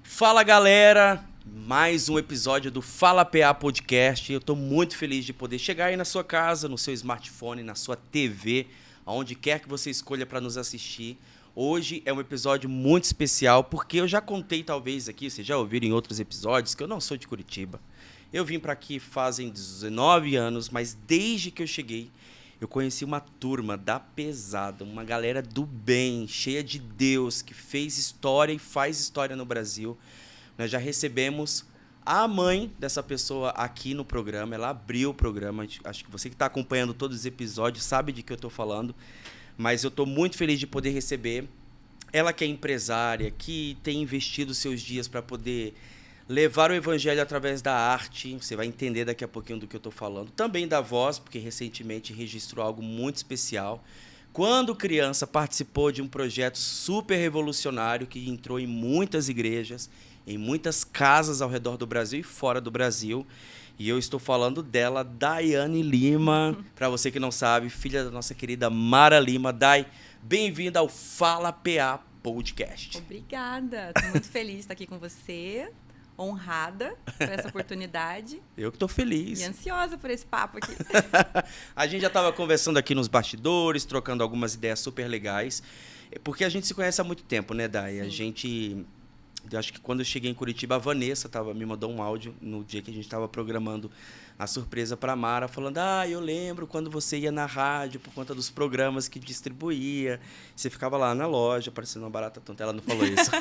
Fala, galera! Mais um episódio do Fala PA Podcast. Eu tô muito feliz de poder chegar aí na sua casa, no seu smartphone, na sua TV, aonde quer que você escolha para nos assistir. Hoje é um episódio muito especial, porque eu já contei talvez aqui, vocês já ouviram em outros episódios, que eu não sou de Curitiba. Eu vim para aqui fazem 19 anos, mas desde que eu cheguei, eu conheci uma turma da pesada, uma galera do bem, cheia de Deus, que fez história e faz história no Brasil. Nós já recebemos a mãe dessa pessoa aqui no programa, ela abriu o programa, acho que você que está acompanhando todos os episódios sabe de que eu estou falando, mas eu estou muito feliz de poder receber ela, que é empresária, que tem investido seus dias para poder levar o evangelho através da arte. Você vai entender daqui a pouquinho do que eu estou falando. Também da voz, porque recentemente registrou algo muito especial. Quando criança, participou de um projeto super revolucionário que entrou em muitas igrejas, em muitas casas ao redor do Brasil e fora do Brasil. E eu estou falando dela, Daiane Lima. Para você que não sabe, filha da nossa querida Mara Lima. Dai, bem-vinda ao Fala PA Podcast. Obrigada, estou muito feliz de estar aqui com você. Honrada por essa oportunidade. Eu que estou feliz. E ansiosa por esse papo aqui. A gente já estava conversando aqui nos bastidores, trocando algumas ideias super legais, porque a gente se conhece há muito tempo, né, Dai? Eu acho que quando eu cheguei em Curitiba, a Vanessa me mandou um áudio no dia que a gente estava programando a surpresa para a Mara, falando: eu lembro quando você ia na rádio por conta dos programas que distribuía. Você ficava lá na loja, parecendo uma barata tonta. Ela não falou isso.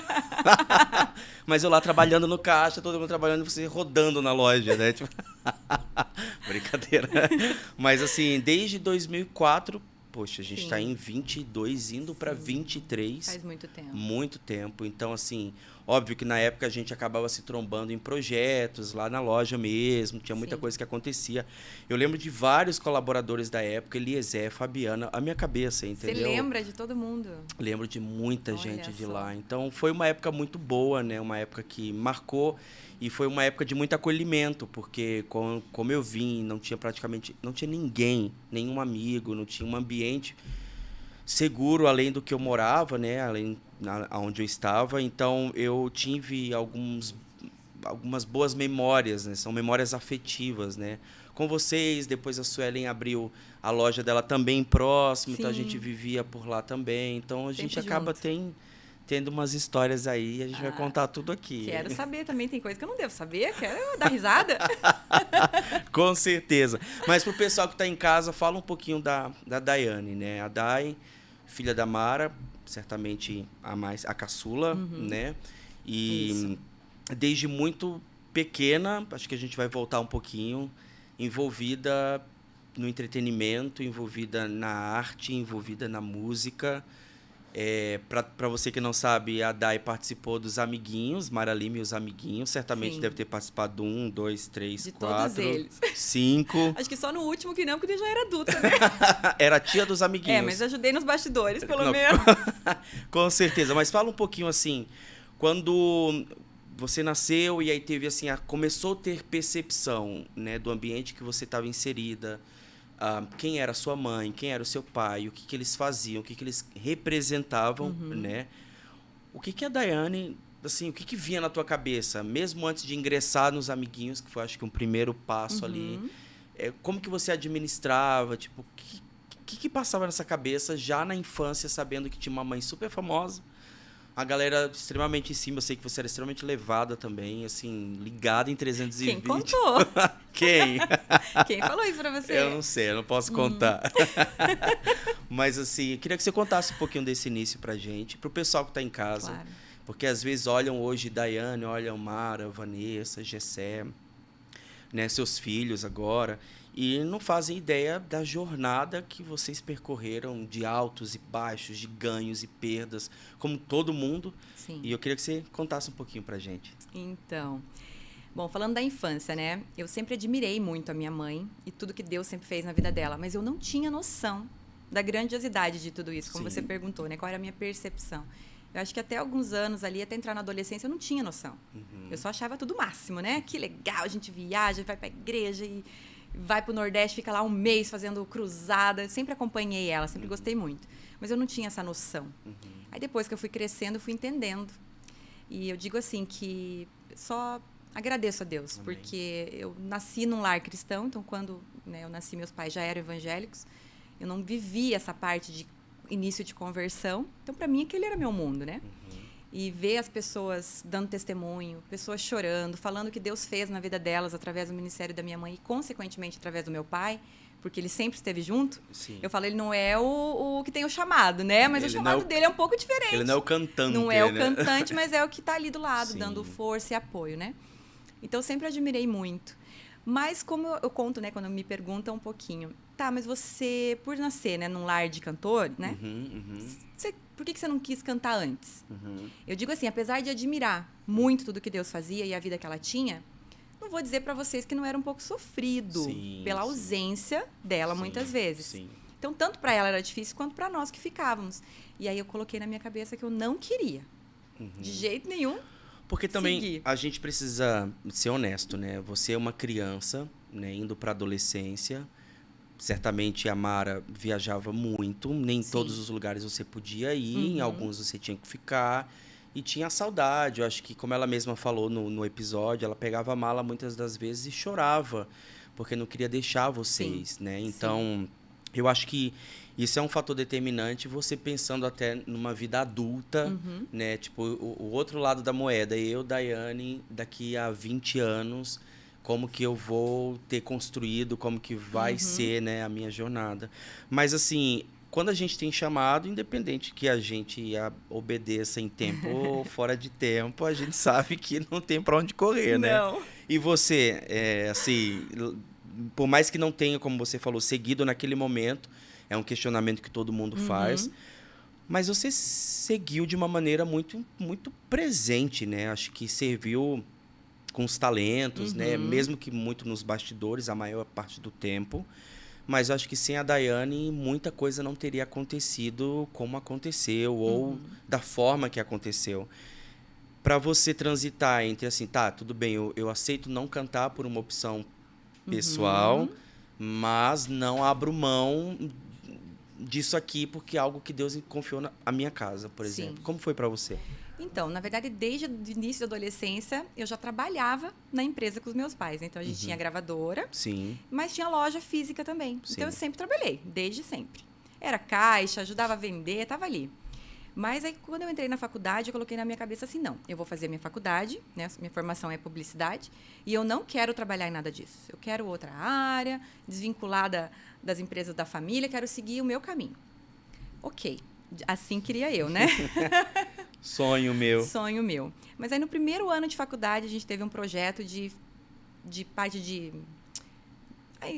Mas eu lá trabalhando no caixa, todo mundo trabalhando e você rodando na loja, né? Tipo... Brincadeira. Mas assim, desde 2004... Poxa, a gente está em 22, indo para 23. Faz muito tempo. Muito tempo. Então, assim, óbvio que na época a gente acabava se trombando em projetos, lá na loja mesmo, tinha muita coisa que acontecia. Eu lembro de vários colaboradores da época, Eliezer, Fabiana, a minha cabeça, entendeu? Você lembra de todo mundo? Lembro de muita gente de só. lá. Então, foi uma época muito boa, né? Uma época que marcou. E foi uma época de muito acolhimento, porque como eu vim, não tinha ninguém, nenhum amigo, não tinha um ambiente seguro além do que eu morava, né? Além onde eu estava. Então, eu tive algumas boas memórias, né? São memórias afetivas, né? Com vocês, depois a Suelen abriu a loja dela também próximo, então a gente vivia por lá também. Então, a gente acaba tendo umas histórias aí, a gente vai contar tudo aqui. Quero saber também, tem coisa que eu não devo saber, quero dar risada. Com certeza. Mas pro pessoal que está em casa, fala um pouquinho da Daiane, né? A Dai, filha da Mara, certamente a caçula, né? E desde muito pequena, acho que a gente vai voltar um pouquinho, envolvida no entretenimento, envolvida na arte, envolvida na música. Para você que não sabe, a Dai participou dos Amiguinhos, Mara Lima e os Amiguinhos. Certamente deve ter participado do 1, 2, 3, de 4, todos eles. 5. Acho que só no último que não, porque eu já era adulta, né? Era a tia dos Amiguinhos. Mas ajudei nos bastidores, pelo menos. Com certeza. Mas fala um pouquinho assim, quando você nasceu e aí teve assim, começou a ter percepção, né, do ambiente que você estava inserida. Quem era a sua mãe, quem era o seu pai, o que eles faziam, o que eles representavam, né? O que a Daiane, assim, o que vinha na tua cabeça, mesmo antes de ingressar nos Amiguinhos, que foi, acho que, um primeiro passo ali, como que você administrava, tipo, o que passava nessa cabeça já na infância, sabendo que tinha uma mãe super famosa, a galera extremamente em cima, eu sei que você era extremamente levada também, assim, ligada em 320. Quem contou? Quem? Quem falou isso pra você? Eu não sei, eu não posso contar. Mas, assim, eu queria que você contasse um pouquinho desse início pra gente, pro pessoal que tá em casa. Claro. Porque, às vezes, olham hoje Daiane, olham Mara, Vanessa, Gessé, né, seus filhos agora, e não fazem ideia da jornada que vocês percorreram, de altos e baixos, de ganhos e perdas, como todo mundo. Sim. E eu queria que você contasse um pouquinho pra gente. Então, bom, falando da infância, né? Eu sempre admirei muito a minha mãe e tudo que Deus sempre fez na vida dela, mas eu não tinha noção da grandiosidade de tudo isso, como você perguntou, né? Qual era a minha percepção? Eu acho que até alguns anos ali, até entrar na adolescência, eu não tinha noção. Eu só achava tudo o máximo, né? Que legal, a gente viaja, vai pra igreja vai pro Nordeste, fica lá um mês fazendo cruzada. Eu sempre acompanhei ela, sempre gostei muito. Mas eu não tinha essa noção. Aí depois que eu fui crescendo, eu fui entendendo. E eu digo assim que só agradeço a Deus, Amém. porque eu nasci num lar cristão, então quando, né, eu nasci, meus pais já eram evangélicos. Eu não vivi essa parte de início de conversão. Então, para mim, aquele era meu mundo, né? E ver as pessoas dando testemunho, pessoas chorando, falando o que Deus fez na vida delas através do ministério da minha mãe e, consequentemente, através do meu pai, porque ele sempre esteve junto. Sim. Eu falo, ele não é o que tem o chamado, né? Mas Ele o chamado não é dele é um pouco diferente. Ele não é o cantante, Não é o né? cantante, mas é o que está ali do lado, Sim. dando força e apoio, né? Então, eu sempre admirei muito. Mas, como eu conto, né, quando me perguntam um pouquinho, tá, mas você, por nascer, né, num lar de cantor, né? Por que você não quis cantar antes? Eu digo assim, apesar de admirar muito tudo que Deus fazia e a vida que ela tinha, não vou dizer para vocês que não era um pouco sofrido pela ausência dela muitas vezes. Sim. Então, tanto para ela era difícil quanto para nós que ficávamos. E aí eu coloquei na minha cabeça que eu não queria, de jeito nenhum. Porque também seguir. a gente precisa ser honesto, né? Você é uma criança, né, indo para adolescência. Certamente a Mara viajava muito, nem em todos os lugares você podia ir, em alguns você tinha que ficar. E tinha saudade, eu acho que, como ela mesma falou no episódio, ela pegava a mala muitas das vezes e chorava, porque não queria deixar vocês, né? Então, eu acho que isso é um fator determinante, você pensando até numa vida adulta, né? Tipo, o outro lado da moeda, eu, Daiane, daqui a 20 anos, como que eu vou ter construído, como que vai ser, né, a minha jornada. Mas, assim, quando a gente tem chamado, independente que a gente obedeça em tempo ou fora de tempo, a gente sabe que não tem para onde correr, né? Não. E você, assim, por mais que não tenha, como você falou, seguido naquele momento, é um questionamento que todo mundo faz, mas você seguiu de uma maneira muito, muito presente, né? Acho que serviu com os talentos, né? Mesmo que muito nos bastidores, a maior parte do tempo. Mas eu acho que sem a Daiane, muita coisa não teria acontecido como aconteceu, ou da forma que aconteceu. Para você transitar entre assim, tá, tudo bem, eu aceito não cantar por uma opção pessoal, mas não abro mão disso aqui porque é algo que Deus confiou na minha casa, por exemplo. Como foi para você? Então, na verdade, desde o início da adolescência, eu já trabalhava na empresa com os meus pais. Então, a gente tinha gravadora, mas tinha loja física também. Então, eu sempre trabalhei, desde sempre. Era caixa, ajudava a vender, estava ali. Mas aí, quando eu entrei na faculdade, eu coloquei na minha cabeça assim, não, eu vou fazer a minha faculdade, né? Minha formação é publicidade, e eu não quero trabalhar em nada disso. Eu quero outra área, desvinculada das empresas da família, quero seguir o meu caminho. Ok, assim queria eu, né? Sonho meu. Sonho meu. Mas aí, no primeiro ano de faculdade, a gente teve um projeto de parte de...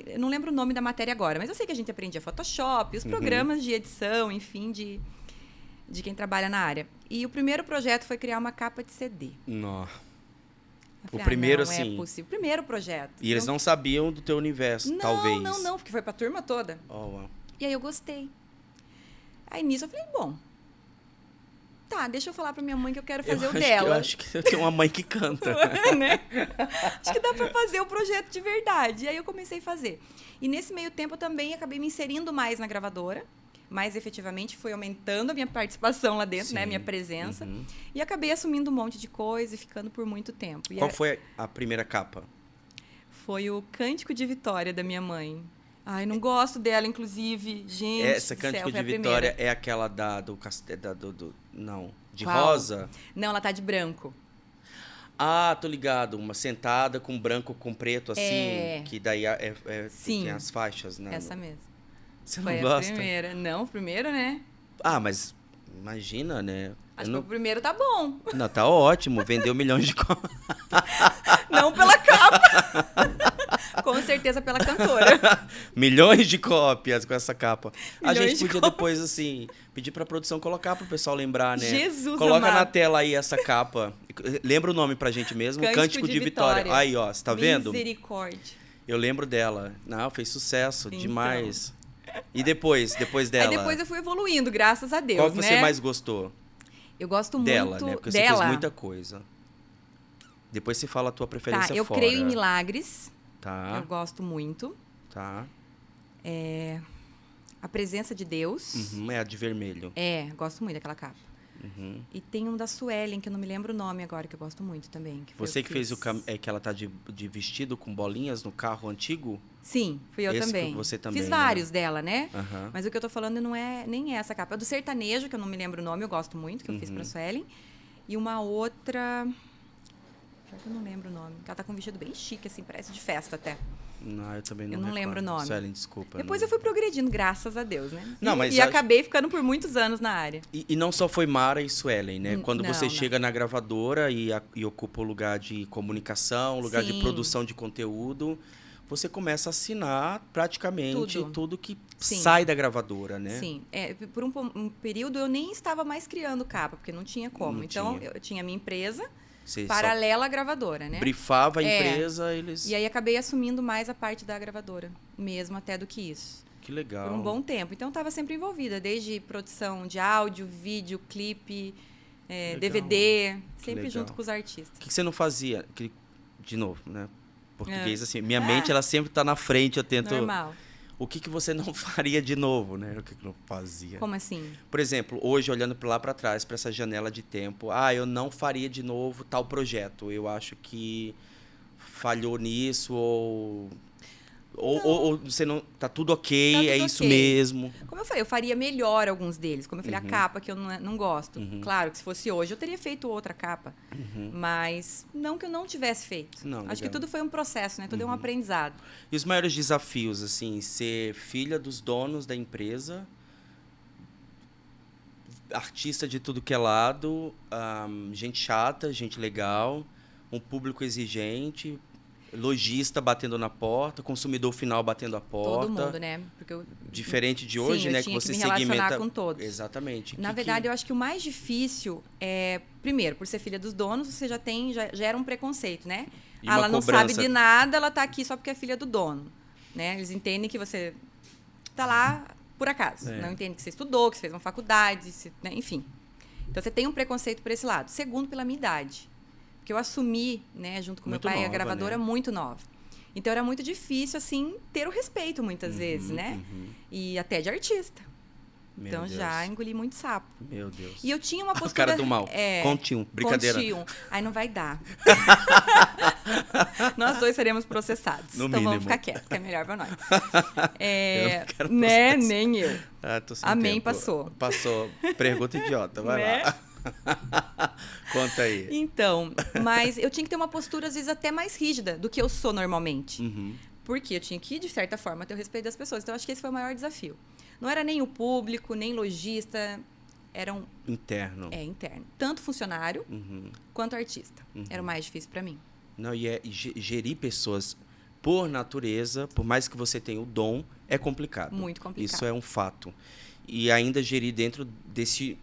Eu não lembro o nome da matéria agora, mas eu sei que a gente aprendia Photoshop, os programas de edição, enfim, de quem trabalha na área. E o primeiro projeto foi criar uma capa de CD. Nossa. O Falei, primeiro, não assim... é possível. Primeiro projeto. E eles não sabiam do teu universo, talvez. Não, porque foi pra turma toda. Wow. E aí eu gostei. Aí nisso eu falei, bom, tá, deixa eu falar pra minha mãe que eu quero fazer o dela. Eu acho que eu tenho uma mãe que canta. Né? Acho que dá pra fazer o projeto de verdade. E aí eu comecei a fazer. E nesse meio tempo eu também acabei me inserindo mais na gravadora. Mais efetivamente, foi aumentando a minha participação lá dentro, né? Minha presença. E acabei assumindo um monte de coisa e ficando por muito tempo. Qual foi a primeira capa? Foi o Cântico de Vitória da minha mãe. Ai, não gosto dela, inclusive. Gente, essa Cântico de Vitória é aquela não, de Qual? rosa? Não, ela tá de branco. Ah, tô ligado. Uma sentada com branco com preto, assim. Que daí Sim, tem as faixas, né? Essa mesmo. Você não Foi gosta? a primeira. Não, primeiro, né? Ah, mas imagina, né? Acho que o primeiro tá bom. Não, tá ótimo. Vendeu milhões de cópias. Não pela capa. Com certeza pela cantora. Milhões de cópias com essa capa. Milhões a gente de podia cópias. Depois, assim, pedir pra produção colocar pro pessoal lembrar, né? Jesus Coloca amado. na tela aí essa capa. Lembra o nome pra gente mesmo? Cântico de Vitória. Aí, ó, você tá vendo? Misericórdia. Eu lembro dela. Não, fez sucesso, demais. E depois dela? Aí depois eu fui evoluindo, graças a Deus, Qual que né? você mais gostou? Eu gosto Dela, muito né? Porque dela. você fez muita coisa. Depois você fala a tua preferência Tá, eu fora. creio em milagres. Tá. Eu gosto muito. Tá. A Presença de Deus. É a de vermelho. Gosto muito daquela capa. E tem um da Suelen, que eu não me lembro o nome agora, que eu gosto muito também. Você que fez que ela tá de vestido com bolinhas no carro antigo? Sim, fui eu também. Você também. Fiz vários dela, né? Uhum. Mas o que eu tô falando não é nem essa capa. É do sertanejo, que eu não me lembro o nome, eu gosto muito, que eu fiz pra Suelen. E uma outra... Já que eu não lembro o nome. Ela tá com um vestido bem chique, assim, parece de festa até. Não, eu também não Eu não lembro o nome. Suelen, desculpa. Depois eu fui progredindo, graças a Deus, né? Mas acabei ficando por muitos anos na área. E não só foi Mara e Suelen, né? Quando você não. chega na gravadora e ocupa o lugar de comunicação, o lugar de produção de conteúdo, você começa a assinar praticamente tudo que sai da gravadora, né? Sim. Por um período eu nem estava mais criando capa, porque não tinha como. Eu tinha a minha empresa... paralela à gravadora, né? Brifava a empresa, eles... E aí acabei assumindo mais a parte da gravadora, mesmo até do que isso. Que legal. Por um bom tempo. Então, estava sempre envolvida, desde produção de áudio, vídeo, clipe, DVD, sempre junto com os artistas. O que você não fazia? De novo, né? Português, assim, minha mente, ela sempre está na frente, eu tento... Normal. O que você não faria de novo, né? O que não fazia? Como assim? Por exemplo, hoje, olhando lá para trás, para essa janela de tempo, eu não faria de novo tal projeto. Eu acho que falhou nisso, ou você não... Tá tudo ok, tá tudo isso mesmo. Como eu falei, eu faria melhor alguns deles. Como eu falei, a capa que eu não gosto. Claro que se fosse hoje, eu teria feito outra capa. Mas não que eu não tivesse feito. Acho que tudo foi um processo, né? Tudo é um aprendizado. E os maiores desafios, assim, ser filha dos donos da empresa, artista de tudo que é lado, gente chata, gente legal, um público exigente, lojista batendo na porta, consumidor final batendo a porta. Todo mundo, né? Porque diferente de hoje, né? Que você segmenta com todos. Exatamente. Na verdade, eu acho que o mais difícil é, primeiro, por ser filha dos donos, você já era um preconceito, né? Ela não sabe de nada, ela tá aqui só porque é filha do dono, né? Eles entendem que você tá lá por acaso. Não entendem que você estudou, que você fez uma faculdade, né? Enfim. Então, você tem um preconceito por esse lado. Segundo, pela minha idade. Porque eu assumi, né, junto com muito meu pai, nova, a gravadora, né? Muito nova. Então, era muito difícil, assim, ter o respeito, muitas vezes, né? E até de artista. Então, já engoli muito sapo. Meu Deus. E eu tinha uma postura... Cara do mal. Conte um. Brincadeira. Conte um. Aí não vai dar. Nós dois seremos processados. No então, mínimo. vamos ficar quietos, que é melhor pra nós. Eu não quero né? Nem eu. Tô sem Amém, tempo. Passou. Passou. Pergunta idiota. Vai né? lá. Conta aí. Então, mas eu tinha que ter uma postura, às vezes, até mais rígida do que eu sou normalmente. Porque eu tinha que, de certa forma, ter o respeito das pessoas. Então, eu acho que esse foi o maior desafio. Não era nem o público, nem lojista. Era um... Interno. Interno. Tanto funcionário quanto artista. Era o mais difícil para mim. Não, e gerir pessoas por natureza, por mais que você tenha o dom, é complicado. Muito complicado. Isso é um fato. E ainda gerir dentro desse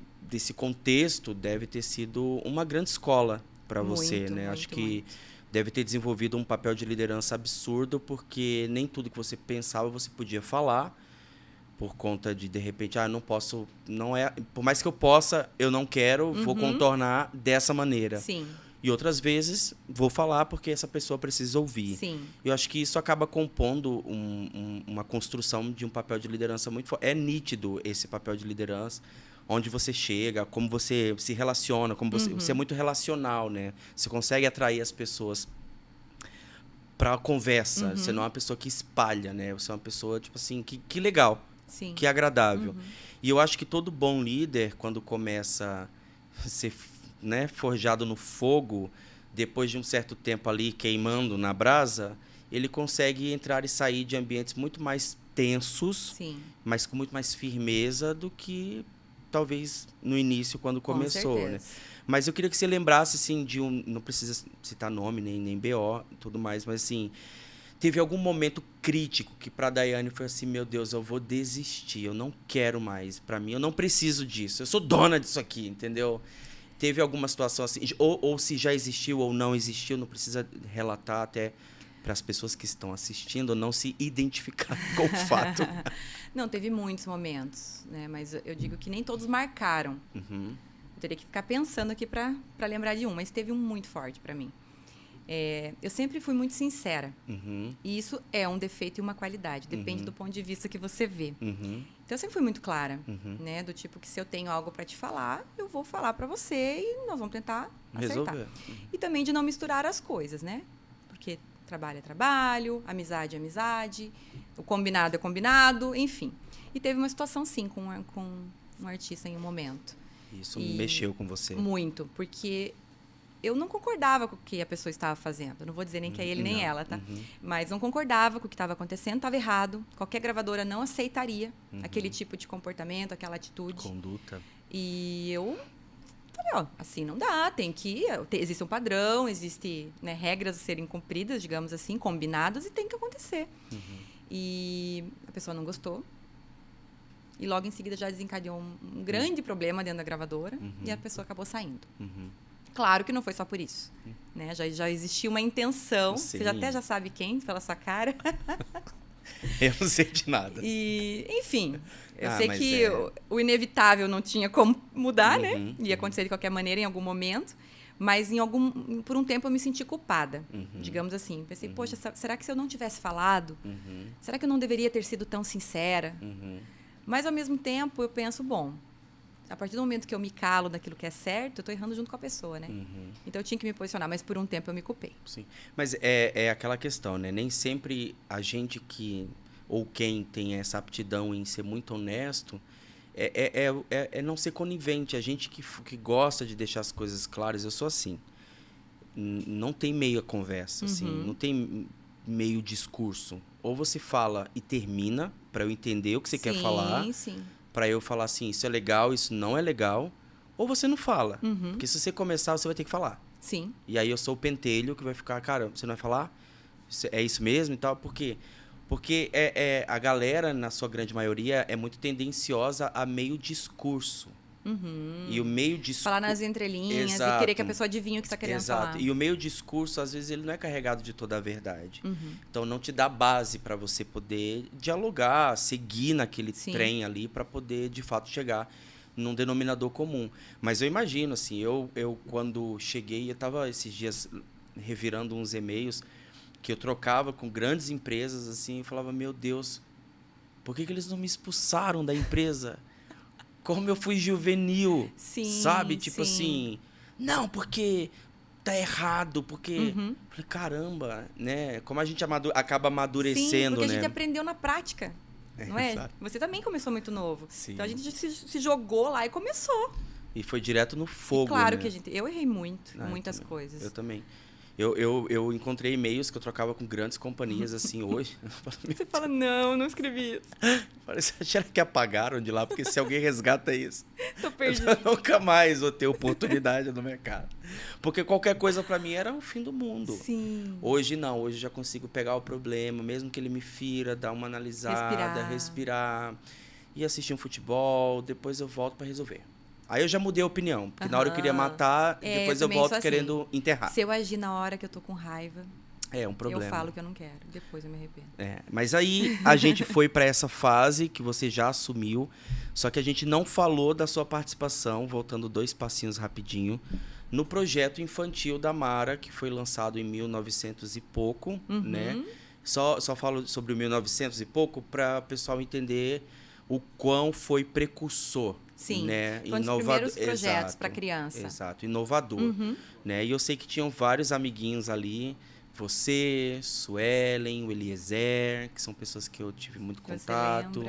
contexto deve ter sido uma grande escola para você, né? Acho que deve ter desenvolvido um papel de liderança absurdo, porque nem tudo que você pensava você podia falar, por conta de repente, não posso, não é, por mais que eu possa, eu não quero, vou contornar dessa maneira. Sim. E outras vezes vou falar porque essa pessoa precisa ouvir. Sim. Eu acho que isso acaba compondo uma construção de um papel de liderança muito forte. É nítido esse papel de liderança, onde você chega, como você se relaciona, como você é muito relacional, né? Você consegue atrair as pessoas para a conversa. Você não é uma pessoa que espalha, né? Você é uma pessoa, tipo assim, que legal, Sim. que agradável. E eu acho que todo bom líder, quando começa a ser, né, forjado no fogo, depois de um certo tempo ali queimando na brasa, ele consegue entrar e sair de ambientes muito mais tensos, Sim. mas com muito mais firmeza do que talvez no início, quando começou, né? Mas eu queria que você lembrasse, assim, de não precisa citar nome, nem BO e tudo mais, mas, assim, teve algum momento crítico que para a Daiane foi assim, meu Deus, eu vou desistir, eu não quero mais, para mim, eu não preciso disso, eu sou dona disso aqui, entendeu? Teve alguma situação assim, ou se já existiu ou não existiu, não precisa relatar até para as pessoas que estão assistindo não se identificar com o fato. Não, teve muitos momentos, né? Mas eu digo que nem todos marcaram. Eu teria que ficar pensando aqui para lembrar de um, mas teve um muito forte para mim. Eu sempre fui muito sincera. Uhum. E isso é um defeito e uma qualidade. Depende do ponto de vista que você vê. Uhum. Então, eu sempre fui muito clara, Uhum. né? Do tipo que se eu tenho algo para te falar, eu vou falar para você e nós vamos tentar acertar. Resolver. E também de não misturar as coisas, né? Porque trabalho é trabalho, amizade é amizade, o combinado é combinado, enfim. E teve uma situação, sim, com um artista em um momento. Isso mexeu com você. Muito, porque eu não concordava com o que a pessoa estava fazendo. Eu não vou dizer nem que é ele nem ela, tá? Mas não concordava com o que estava acontecendo, estava errado. Qualquer gravadora não aceitaria aquele tipo de comportamento, aquela atitude. Conduta. E eu falei, ó, assim não dá, existe um padrão, existe, né, regras a serem cumpridas, digamos assim, combinadas, e tem que acontecer. E a pessoa não gostou. E logo em seguida já desencadeou um grande problema dentro da gravadora e a pessoa acabou saindo. Claro que não foi só por isso, né? Já existia uma intenção, Sim. você até já sabe quem, pela sua cara. Eu não sei de nada. E, enfim, eu Ah, sei mas que o inevitável não tinha como mudar, né? Ia Uhum. acontecer de qualquer maneira em algum momento. Mas por um tempo eu me senti culpada, digamos assim. Pensei, poxa, será que se eu não tivesse falado? Será que eu não deveria ter sido tão sincera? Mas, ao mesmo tempo, eu penso, bom, a partir do momento que eu me calo daquilo que é certo, eu estou errando junto com a pessoa, né? Então, eu tinha que me posicionar, mas por um tempo eu me culpei. Sim. Mas é aquela questão, né? Nem sempre a gente ou quem tem essa aptidão em ser muito honesto, é não ser conivente. A gente que gosta de deixar as coisas claras, eu sou assim. Não tem meia conversa, assim. Não tem meio discurso. Ou você fala e termina, para eu entender o que você quer falar. Sim. Para eu falar assim, isso é legal, isso não é legal. Ou você não fala. Porque se você começar, você vai ter que falar. Sim. E aí eu sou o pentelho que vai ficar, cara, você não vai falar? É isso mesmo e tal? Por quê? Porque a galera, na sua grande maioria, é muito tendenciosa a meio discurso. E o meio discurso... Falar nas entrelinhas Exato. e querer que a pessoa adivinhe o que está querendo falar. E o meio discurso, às vezes, ele não é carregado de toda a verdade. Então, não te dá base para você poder dialogar, seguir naquele trem ali para poder, de fato, chegar num denominador comum. Mas eu imagino, assim, eu quando cheguei, eu estava esses dias revirando uns e-mails que eu trocava com grandes empresas, assim, e falava, meu Deus, por que eles não me expulsaram da empresa? Como eu fui juvenil, sabe? Tipo assim, não, porque tá errado, porque... Falei, caramba, né? Como a gente acaba amadurecendo, Sim, porque né? a gente aprendeu na prática, não é? Exato. Você também começou muito novo. Sim. Então, a gente se jogou lá e começou. E foi direto no fogo, e claro né? que eu errei muito, muitas coisas. Eu também. Eu encontrei e-mails que eu trocava com grandes companhias, assim, hoje. Você fala, não escrevi isso. Falei, será que apagaram de lá? Porque se alguém resgata isso, Tô perdido. eu nunca mais vou ter oportunidade no mercado. Porque qualquer coisa pra mim era o fim do mundo. Sim. Hoje não, hoje eu já consigo pegar o problema, mesmo que ele me fira, dar uma analisada, respirar e assistir um futebol, depois eu volto pra resolver. Aí eu já mudei a opinião, porque na hora eu queria matar, depois eu volto querendo enterrar. Se eu agir na hora que eu tô com raiva, é um problema. eu falo que eu não quero, depois eu me arrependo. Mas aí a gente foi para essa fase que você já assumiu, só que a gente não falou da sua participação, voltando 2 passinhos rapidinho, no projeto infantil da Mara, que foi lançado em 1900 e pouco, né? Só falo sobre o 1900 e pouco para o pessoal entender o quão foi precursor. Sim, né? foi um dos primeiros projetos para criança. Exato, inovador. Né? E eu sei que tinham vários amiguinhos ali, você, Suelen, o Eliezer, que são pessoas que eu tive muito contato.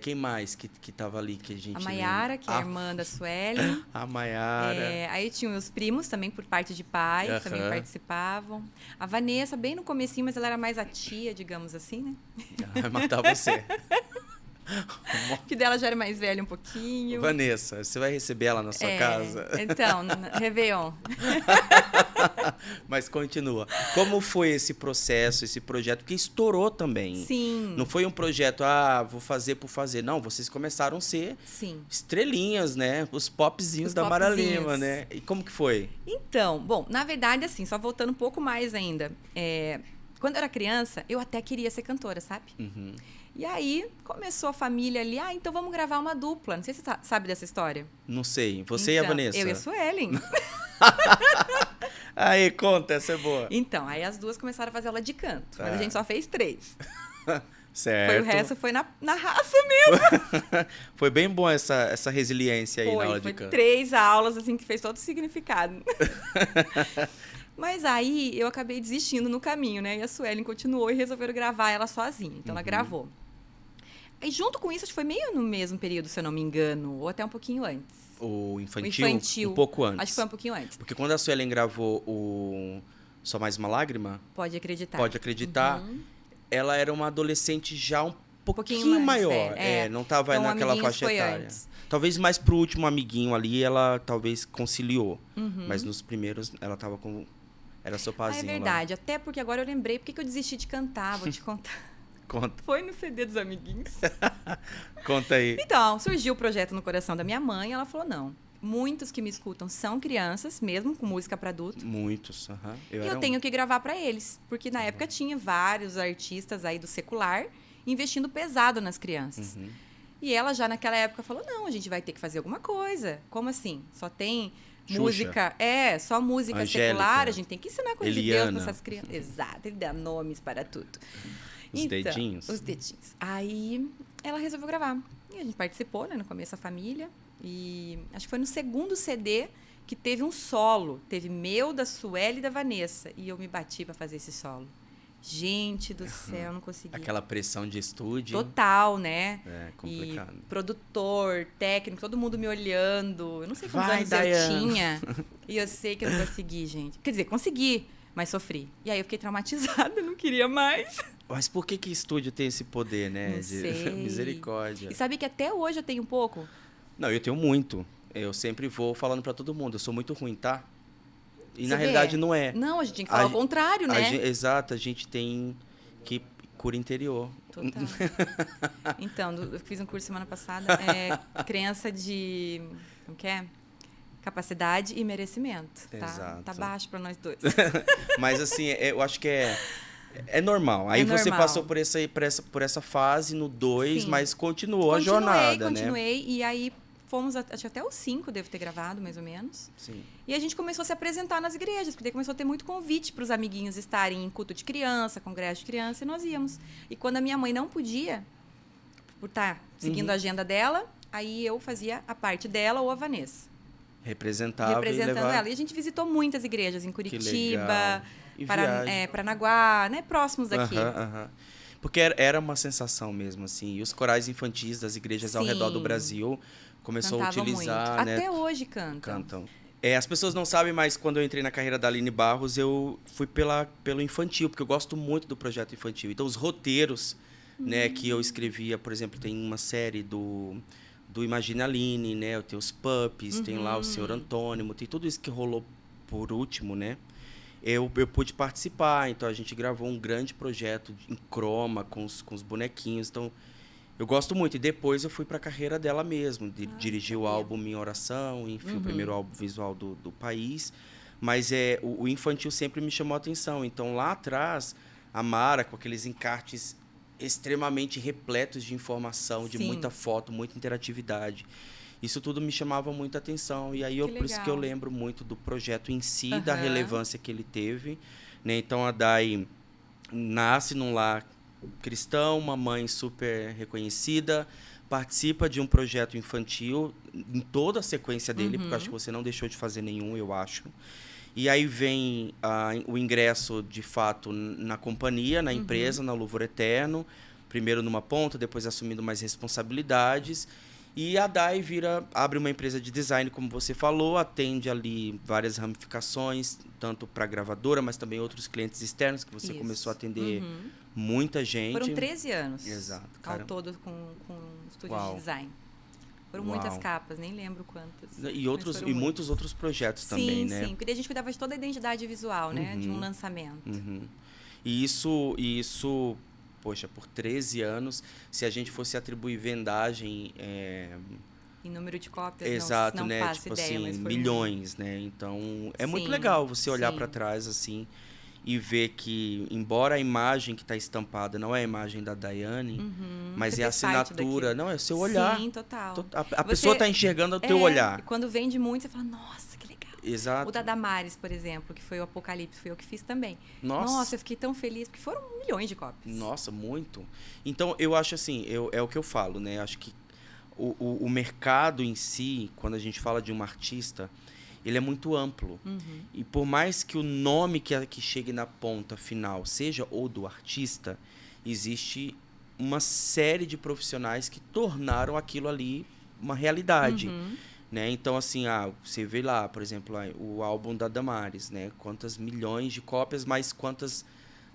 Quem mais que estava ali que a gente... A Maiara, que é a irmã da Suelen. A Maiara. Aí tinham os primos também, por parte de pai, que também participavam. A Vanessa, bem no comecinho, mas ela era mais a tia, digamos assim, né? Vai matar você. Que dela já era mais velha um pouquinho. Vanessa, você vai receber ela na sua casa? Então, Réveillon. Mas continua. Como foi esse processo, esse projeto? Porque estourou também. Sim. Não foi um projeto, vou fazer por fazer. Não, vocês começaram a ser estrelinhas, né? Os popzinhos da Mara Lima, né? E como que foi? Então, bom, na verdade, assim, só voltando um pouco mais ainda. Quando eu era criança, eu até queria ser cantora, sabe? E aí, começou a família ali, então vamos gravar uma dupla. Não sei se você sabe dessa história. Não sei. Você e a Vanessa? Eu e a Suelen. Aí, conta, essa é boa. Então, aí as duas começaram a fazer aula de canto, mas a gente só fez 3. Certo. O resto foi na raça mesmo. Foi bem bom essa resiliência aí na aula de canto. 3 aulas, assim, que fez todo o significado. Mas aí eu acabei desistindo no caminho, né? E a Suelen continuou e resolveram gravar ela sozinha. Então ela gravou. E junto com isso, acho que foi meio no mesmo período, se eu não me engano, ou até um pouquinho antes. O infantil, um pouco antes. Acho que foi um pouquinho antes. Porque quando a Suelen gravou o Só Mais Uma Lágrima... Pode acreditar. Pode acreditar. Ela era uma adolescente já um pouquinho mais maior. Não estava então, naquela faixa etária. Antes. Talvez mais pro último amiguinho ali, ela talvez conciliou. Mas nos primeiros, ela tava com... Era seu pazinho lá. É verdade. Até porque agora eu lembrei porque que eu desisti de cantar. Vou te contar. Conta. Foi no CD dos amiguinhos. Conta aí. Então, surgiu o projeto no coração da minha mãe. Ela falou, não. Muitos que me escutam são crianças, mesmo com música para adulto. Muitos, E eu tenho que gravar para eles. Porque na época tinha vários artistas aí do secular investindo pesado nas crianças. E ela já naquela época falou, não, a gente vai ter que fazer alguma coisa. Como assim? Só tem... Xuxa. Música, só música Angélica, secular, a gente tem que ensinar coisas de Deus Eliana. para essas crianças. Exato, ele dá nomes para tudo. Os dedinhos. Os dedinhos. Aí ela resolveu gravar. E a gente participou, né, no começo a família. E acho que foi no segundo CD que teve um solo. Teve meu, da Sueli e da Vanessa. E eu me bati para fazer esse solo. Gente do céu, eu não consegui. Aquela pressão de estúdio. Total, né? É complicado. E produtor, técnico, todo mundo me olhando. Eu não sei quantos Vai, anos Daiane. eu tinha. E eu sei que eu não consegui, gente. Quer dizer, consegui, mas sofri. E aí eu fiquei traumatizada, não queria mais. Mas por que estúdio tem esse poder, né? Não sei. Misericórdia. E sabe que até hoje eu tenho um pouco? Não, eu tenho muito. Eu sempre vou falando pra todo mundo. Eu sou muito ruim, tá? E Você na vê? realidade não é. Não, a gente tem que falar o contrário, né? Exato, a gente tem que cura interior. Total. Então, eu fiz um curso semana passada, crença de... Como que é? Capacidade e merecimento. Exato. Tá baixo para nós dois. Mas assim, eu acho que é normal. Aí você normal. passou por essa fase no 2, Sim. mas continuou a jornada, né? Continuei, e aí fomos, acho que até os 5 devo ter gravado, mais ou menos. Sim. E a gente começou a se apresentar nas igrejas, porque daí começou a ter muito convite para os amiguinhos estarem em culto de criança, congresso de criança, e nós íamos. E quando a minha mãe não podia, por estar seguindo a agenda dela, aí eu fazia a parte dela ou a Vanessa. Representando ela. E a gente visitou muitas igrejas em Curitiba, E Paranaguá, né, próximos daqui. Porque era uma sensação mesmo, assim. E os corais infantis das igrejas ao redor do Brasil começou Cantavam a utilizar, muito. né? Até hoje cantam. As pessoas não sabem, mas quando eu entrei na carreira da Aline Barros, eu fui pelo infantil, porque eu gosto muito do projeto infantil. Então, os roteiros, né, que eu escrevia, por exemplo, tem uma série do Imagine Aline, né? Tem os Puppies, tem lá o Senhor Antônimo, tem tudo isso que rolou por último, né? Eu pude participar, então a gente gravou um grande projeto em croma, com os bonequinhos, então eu gosto muito. E depois eu fui para a carreira dela mesmo, dirigi o álbum Minha Oração, enfim, o primeiro álbum visual do país, mas o infantil sempre me chamou a atenção, então lá atrás, a Mara, com aqueles encartes extremamente repletos de informação, de muita foto, muita interatividade. Isso tudo me chamava muita atenção. E aí, por isso que eu lembro muito do projeto em si, da relevância que ele teve, né? Então, a Dai nasce num lar cristão, uma mãe super reconhecida, participa de um projeto infantil em toda a sequência dele, porque eu acho que você não deixou de fazer nenhum, eu acho. E aí vem o ingresso, de fato, na companhia, na empresa, na Louvor Eterno. Primeiro numa ponta, depois assumindo mais responsabilidades. E a Dai abre uma empresa de design, como você falou, atende ali várias ramificações, tanto para a gravadora, mas também outros clientes externos, que você começou a atender muita gente. Foram 13 anos. Exato. Ao todo com estúdio de design. Foram muitas capas, nem lembro quantas. E muitos outros projetos também, né? Sim, porque a gente cuidava de toda a identidade visual, né? De um lançamento. E isso, poxa, por 13 anos, se a gente fosse atribuir vendagem... Em número de cópias, exato, não né? faço Tipo ideia, assim, mas foi milhões, né? Então, é muito legal você olhar para trás, assim, e ver que, embora a imagem que está estampada não é a imagem da Daiane, mas é a assinatura. Não, é o seu olhar. Sim, total. A pessoa está enxergando o teu olhar. E quando vende muito, você fala, nossa, que legal. Exato. O da Damares, por exemplo, que foi o Apocalipse, foi eu que fiz também. Nossa, eu fiquei tão feliz, porque foram milhões de cópias. Nossa, muito. Então, eu acho assim, é o que eu falo, né? Acho que o mercado em si, quando a gente fala de um artista, ele é muito amplo. E por mais que o nome que chegue na ponta final seja o do artista, existe uma série de profissionais que tornaram aquilo ali uma realidade. Né? Então, assim, você vê lá, por exemplo, o álbum da Damares, né? Quantas milhões de cópias, mas quantas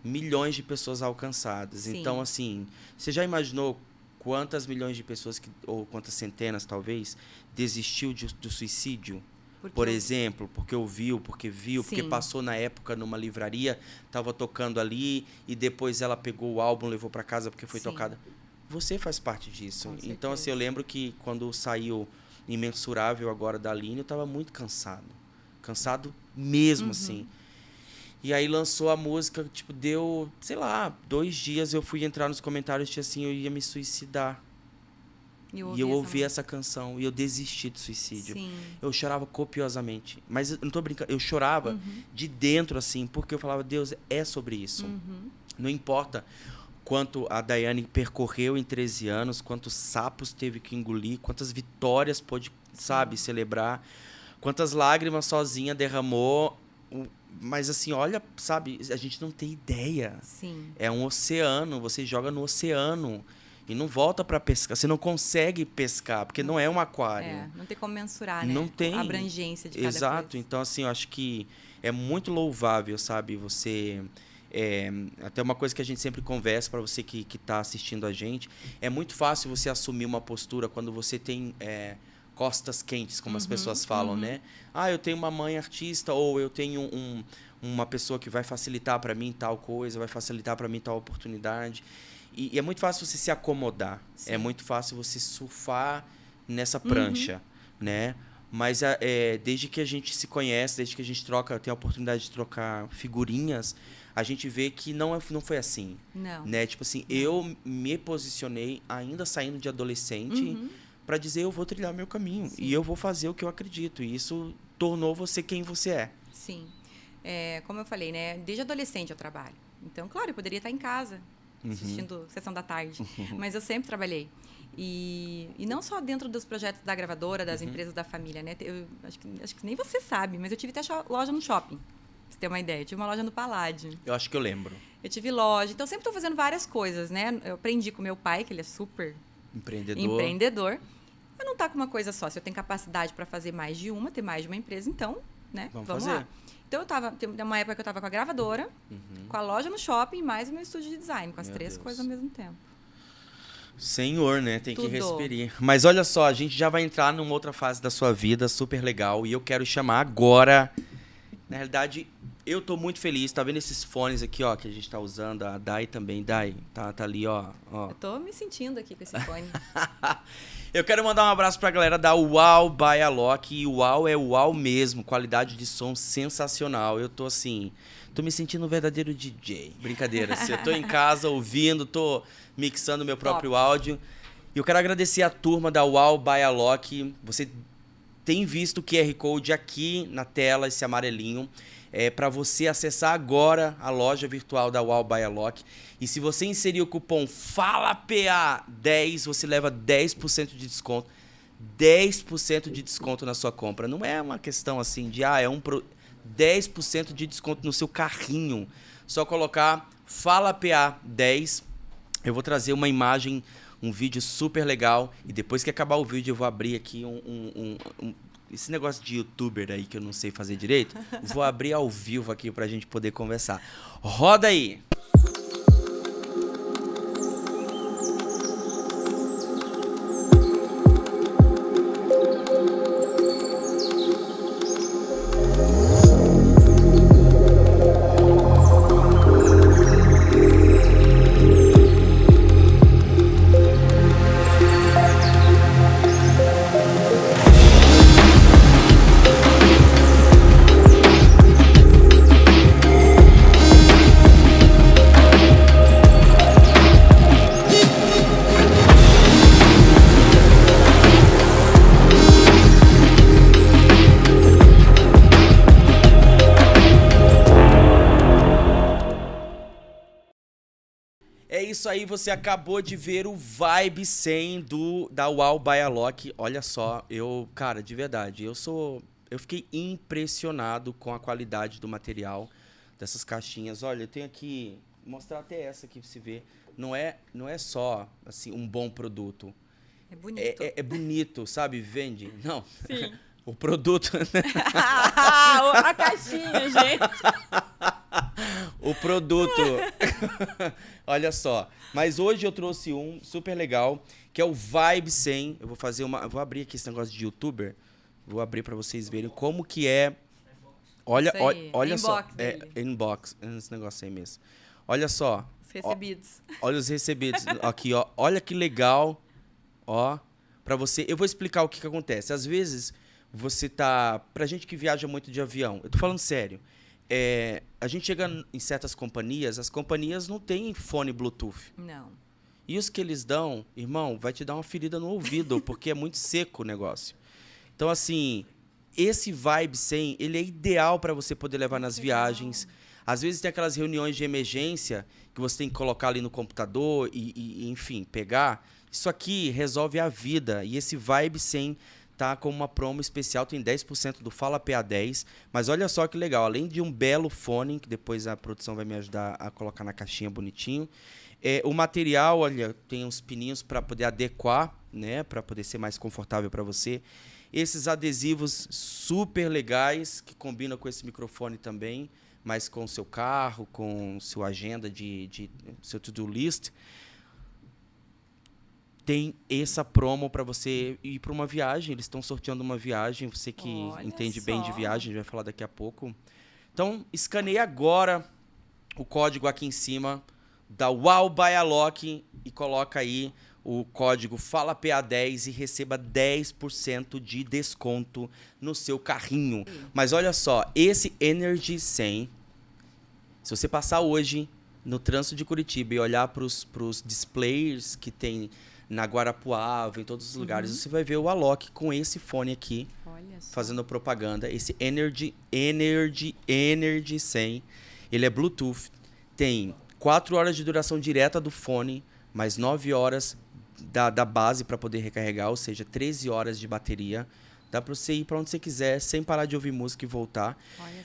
milhões de pessoas alcançadas. Sim. Então, assim, você já imaginou quantas milhões de pessoas, ou quantas centenas, talvez, desistiu do suicídio? Por exemplo, porque ouviu, porque viu, Sim. porque passou na época numa livraria, estava tocando ali, e depois ela pegou o álbum, levou para casa porque foi Sim. tocada. Você faz parte disso. Com Então, assim, eu lembro que quando saiu Imensurável agora da Aline, eu estava muito cansado. Cansado mesmo, assim. E aí lançou a música, tipo, deu, sei lá, 2 dias eu fui entrar nos comentários e tinha assim, eu ia me suicidar. E eu ouvi essa canção e eu desisti do suicídio. Sim. Eu chorava copiosamente. Mas eu não tô brincando, eu chorava de dentro, assim, porque eu falava, Deus, é sobre isso. Não importa quanto a Daiane percorreu em 13 anos, quantos sapos teve que engolir, quantas vitórias pôde, sabe, celebrar, quantas lágrimas sozinha derramou. Mas assim, olha, sabe, a gente não tem ideia. Sim. É um oceano, você joga no oceano e não volta para pescar. Você não consegue pescar, porque não é um aquário. Não tem como mensurar, né? Não tem. A abrangência de cada coisa. Exato. Então, assim, eu acho que é muito louvável, sabe, você... até uma coisa que a gente sempre conversa para você que está assistindo a gente, é muito fácil você assumir uma postura quando você tem costas quentes, como as pessoas falam, né? Eu tenho uma mãe artista, ou eu tenho uma pessoa que vai facilitar para mim tal coisa, vai facilitar para mim tal oportunidade. E é muito fácil você se acomodar. Sim. É muito fácil você surfar nessa prancha, né? Mas desde que a gente se conhece, desde que a gente tem a oportunidade de trocar figurinhas, a gente vê que não foi assim. Não. Né? Tipo assim, eu me posicionei ainda saindo de adolescente para dizer eu vou trilhar meu caminho. Sim. E eu vou fazer o que eu acredito. E isso tornou você quem você é. Sim. Como eu falei, né? Desde adolescente eu trabalho. Então, claro, eu poderia estar em casa assistindo Sessão da Tarde. Mas eu sempre trabalhei. E não só dentro dos projetos da gravadora, das empresas da família, né? Eu acho que nem você sabe, mas eu tive até loja no shopping. Pra você ter uma ideia. Eu tive uma loja no Paládio. Eu acho que eu lembro. Eu tive loja. Então, sempre estou fazendo várias coisas, né? Eu aprendi com meu pai, que ele é super empreendedor. Mas não está com uma coisa só. Se eu tenho capacidade para fazer mais de uma, ter mais de uma empresa, então, né? Vamos fazer. Lá. Então, tem uma época que eu estava com a gravadora, com a loja no shopping, mais o meu estúdio de design, com as três coisas ao mesmo tempo. Senhor, né? Tem que respirar. Mas olha só, a gente já vai entrar numa outra fase da sua vida, super legal. E eu quero chamar agora... Na realidade, eu tô muito feliz. Tá vendo esses fones aqui, ó, que a gente tá usando? A Dai também. Dai, tá ali, ó. Eu tô me sentindo aqui com esse fone. Eu quero mandar um abraço pra galera da Uau by Alok. E Uau é Uau mesmo. Qualidade de som sensacional. Eu tô assim... Tô me sentindo um verdadeiro DJ. Brincadeira. Eu tô em casa ouvindo, tô mixando meu próprio áudio. E eu quero agradecer a turma da Uau by Alok. Você tem visto o QR Code aqui na tela, esse amarelinho. Para você acessar agora a loja virtual da Uau by Alok. E se você inserir o cupom FALAPA10, você leva 10% de desconto. 10% de desconto na sua compra. Não é uma questão assim de 10% de desconto no seu carrinho. Só colocar FALAPA10. Eu vou trazer uma imagem, um vídeo super legal. E depois que acabar o vídeo, eu vou abrir aqui esse negócio de youtuber aí que eu não sei fazer direito. Vou abrir ao vivo aqui pra gente poder conversar. Roda aí! isso aí, você acabou de ver o Vibe 100 da Wow by Alok. Olha só, cara, de verdade, eu fiquei impressionado com a qualidade do material dessas caixinhas. Olha, eu tenho aqui, vou mostrar até essa aqui pra você ver. Não é só, assim, um bom produto. É bonito. É bonito, sabe? Vende. Não. Sim. O produto... A caixinha, gente. O produto. Olha só. Mas hoje eu trouxe um super legal, que é o Vibe 100. Eu vou abrir aqui esse negócio de YouTuber. Vou abrir para vocês verem como que é. Olha só. Inbox. Esse negócio aí mesmo. Olha só. Os recebidos. Olha os recebidos. Aqui, ó. Olha que legal. Ó. Para você. Eu vou explicar o que acontece. Às vezes, você tá... Pra gente que viaja muito de avião. Eu tô falando sério. A gente chega em certas companhias, as companhias não têm fone Bluetooth. Não. E os que eles dão, irmão, vai te dar uma ferida no ouvido, porque é muito seco o negócio. Então, assim, esse Vibe 100, ele é ideal para você poder levar nas viagens. Às vezes tem aquelas reuniões de emergência que você tem que colocar ali no computador e enfim, pegar. Isso aqui resolve a vida. E esse Vibe 100 tá com uma promo especial, tem 10% do Fala PA10, mas olha só que legal, além de um belo fone, que depois a produção vai me ajudar a colocar na caixinha bonitinho, o material, olha, tem uns pininhos para poder adequar, né, para poder ser mais confortável para você. Esses adesivos super legais, que combinam com esse microfone também, mas com o seu carro, com sua agenda seu to-do list. Tem essa promo para você ir para uma viagem. Eles estão sorteando uma viagem. Você que entende bem de viagem, a gente vai falar daqui a pouco. Então, escaneie agora o código aqui em cima da Wow by Alok e coloca aí o código FALAPA10 e receba 10% de desconto no seu carrinho. Mas olha só, esse Energy 100, se você passar hoje no trânsito de Curitiba e olhar para os displays que tem na Guarapuava, em todos os lugares, você vai ver o Alok com esse fone aqui, fazendo propaganda. Esse Energy 100. Ele é Bluetooth. Tem 4 horas de duração direta do fone, mais 9 horas da base para poder recarregar, ou seja, 13 horas de bateria. Dá para você ir para onde você quiser, sem parar de ouvir música e voltar.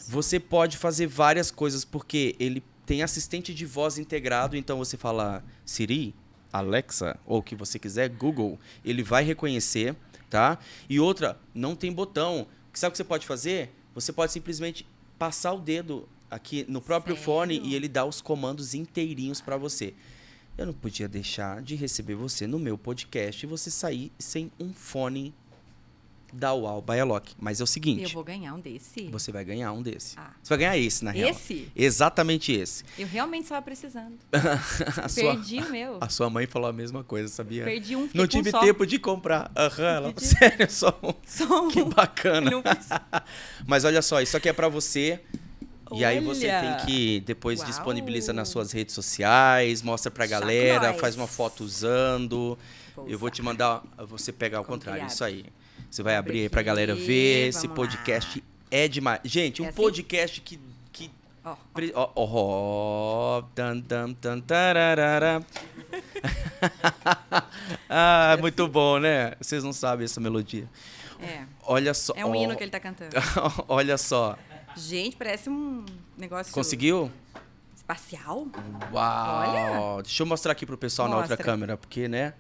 Você pode fazer várias coisas, porque ele tem assistente de voz integrado, então você fala Siri, Alexa, ou o que você quiser, Google, ele vai reconhecer, tá? E outra, não tem botão. Sabe o que você pode fazer? Você pode simplesmente passar o dedo aqui no próprio fone e ele dá os comandos inteirinhos para você. Eu não podia deixar de receber você no meu podcast e você sair sem um fone da Wow by Alok. Mas é o seguinte... Eu vou ganhar um desse? Você vai ganhar um desse. Você vai ganhar esse, na real. Esse? Exatamente esse. Eu realmente estava precisando. Perdi o meu. A sua mãe falou a mesma coisa, sabia? Perdi um, não tive tempo de comprar. Ela, sério, só um. Que bacana. Mas olha só, isso aqui é pra você. E aí você tem que depois disponibiliza nas suas redes sociais, mostra pra galera, faz uma foto usando. Eu vou te mandar, você pega ao contrário, isso aí. Você vai abrir aí pra galera ver. Esse podcast é demais. Gente, um podcast que muito bom, né? Vocês não sabem essa melodia. Olha só. É um hino que ele tá cantando. Olha só. Gente, parece um negócio... Conseguiu? Espacial? Uau! Olha. Deixa eu mostrar aqui pro pessoal na outra câmera, porque, né?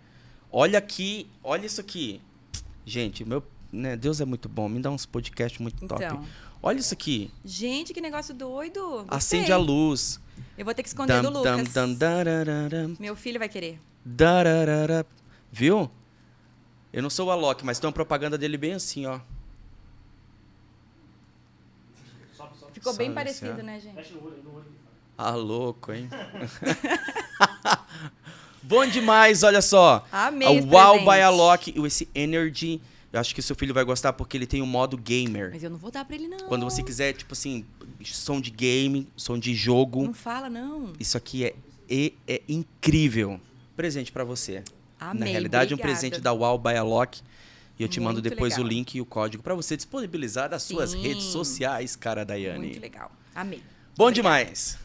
Olha aqui, olha isso aqui. Gente, Deus é muito bom, me dá uns podcasts muito top. Olha isso aqui. Gente, que negócio doido. Gostei. Acende a luz. Eu vou ter que esconder do Lucas. Meu filho vai querer. Viu? Eu não sou o Alok, mas tem uma propaganda dele bem assim, ó. Ficou bem parecido, né, gente? Louco, hein? Bom demais, olha só. Amei a Wow by Alok, esse Energy, eu acho que o seu filho vai gostar porque ele tem um modo gamer. Mas eu não vou dar pra ele, não. Quando você quiser, tipo assim, som de game, som de jogo. Não fala, não. Isso aqui é incrível. Presente pra você. Amei, na realidade, obrigada. Um presente da Wow by Alok. E eu te mando depois legal. O link e o código pra você disponibilizar nas suas redes sociais, cara, Daiane. Muito legal. Amei. Bom demais.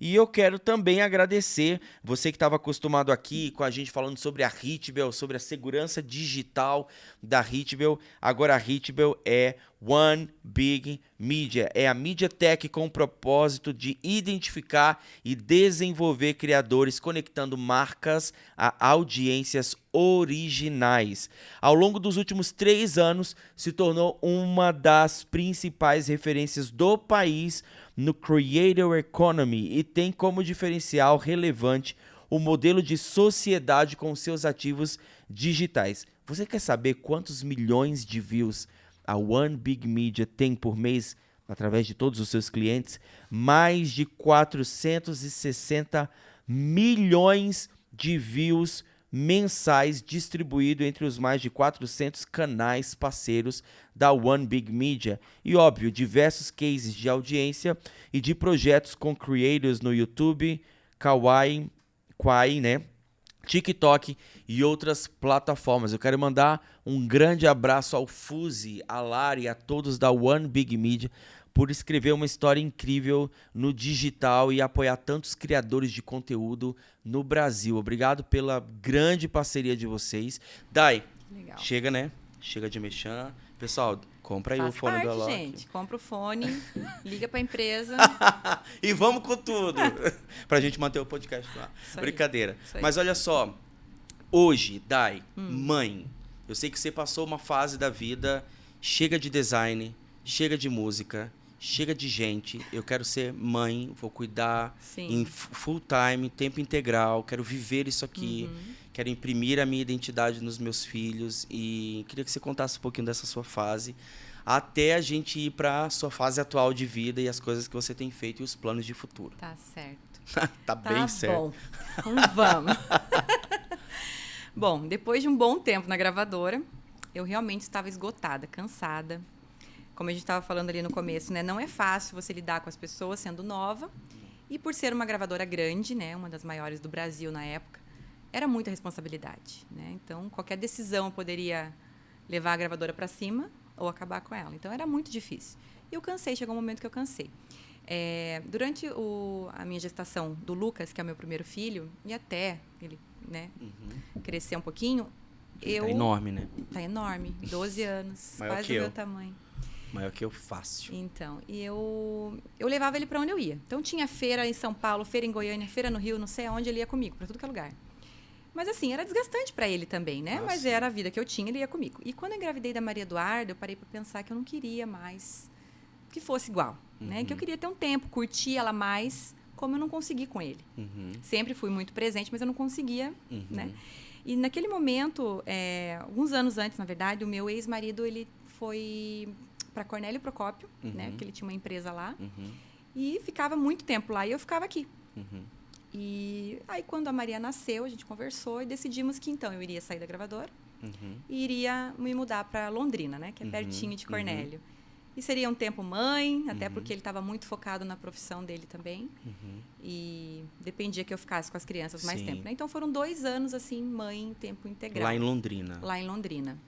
E eu quero também agradecer você que estava acostumado aqui com a gente falando sobre a Hitbel, sobre a segurança digital da Hitbel. Agora a Hitbel é One Big Media. É a Media Tech com o propósito de identificar e desenvolver criadores, conectando marcas a audiências originais. Ao longo dos últimos 3 anos, se tornou uma das principais referências do país no Creator Economy e tem como diferencial relevante o modelo de sociedade com seus ativos digitais. Você quer saber quantos milhões de views a One Big Media tem por mês através de todos os seus clientes? Mais de 460 milhões de views mensais distribuído entre os mais de 400 canais parceiros da One Big Media. E, óbvio, diversos cases de audiência e de projetos com creators no YouTube, Kawaii, né? TikTok e outras plataformas. Eu quero mandar um grande abraço ao Fuzi, a Lari e a todos da One Big Media por escrever uma história incrível no digital e apoiar tantos criadores de conteúdo no Brasil. Obrigado pela grande parceria de vocês. Dai, Legal. Chega, né? Chega de mexer. Pessoal, compra aí o fone do Alok. Gente, compra o fone, liga pra empresa. E vamos com tudo. Pra gente manter o podcast lá. Brincadeira. Mas olha só, hoje, Dai, mãe, eu sei que você passou uma fase da vida, chega de design, chega de música, chega de gente, eu quero ser mãe, vou cuidar em full time, tempo integral, quero viver isso aqui, quero imprimir a minha identidade nos meus filhos e queria que você contasse um pouquinho dessa sua fase, até a gente ir para a sua fase atual de vida e as coisas que você tem feito e os planos de futuro. Tá certo. Tá bem certo. Bom, então vamos. Bom, depois de um bom tempo na gravadora, eu realmente estava esgotada, cansada. Como a gente estava falando ali no começo, né? Não é fácil você lidar com as pessoas sendo nova. E por ser uma gravadora grande, né? Uma das maiores do Brasil na época, era muita responsabilidade, né? Então, qualquer decisão poderia levar a gravadora para cima ou acabar com ela. Então, era muito difícil. E eu cansei, chegou um momento que eu cansei. Durante a minha gestação do Lucas, que é o meu primeiro filho, e até ele, né, crescer um pouquinho, Tá enorme, né? Tá enorme, 12 anos, Maior quase que do eu. meu tamanho. Maior que eu fácil. Então, e eu levava ele para onde eu ia. Então, tinha feira em São Paulo, feira em Goiânia, feira no Rio, não sei aonde, ele ia comigo, para tudo que é lugar. Mas, assim, era desgastante para ele também, né? Mas era a vida que eu tinha, ele ia comigo. E quando eu engravidei da Maria Eduarda, eu parei para pensar que eu não queria mais que fosse igual, né? Que eu queria ter um tempo, curtir ela mais, como eu não consegui com ele. Sempre fui muito presente, mas eu não conseguia, né? E naquele momento, alguns anos antes, na verdade, o meu ex-marido, ele foi para Cornélio Procópio, né? Porque ele tinha uma empresa lá. E ficava muito tempo lá e eu ficava aqui. E aí, quando a Maria nasceu, a gente conversou e decidimos que, então, eu iria sair da gravadora e iria me mudar para Londrina, né? Que é pertinho de Cornélio. E seria um tempo mãe, até porque ele estava muito focado na profissão dele também. E dependia que eu ficasse com as crianças mais tempo, né? Então, foram 2 anos, assim, mãe, tempo integral. Lá em Londrina. Lá em Londrina.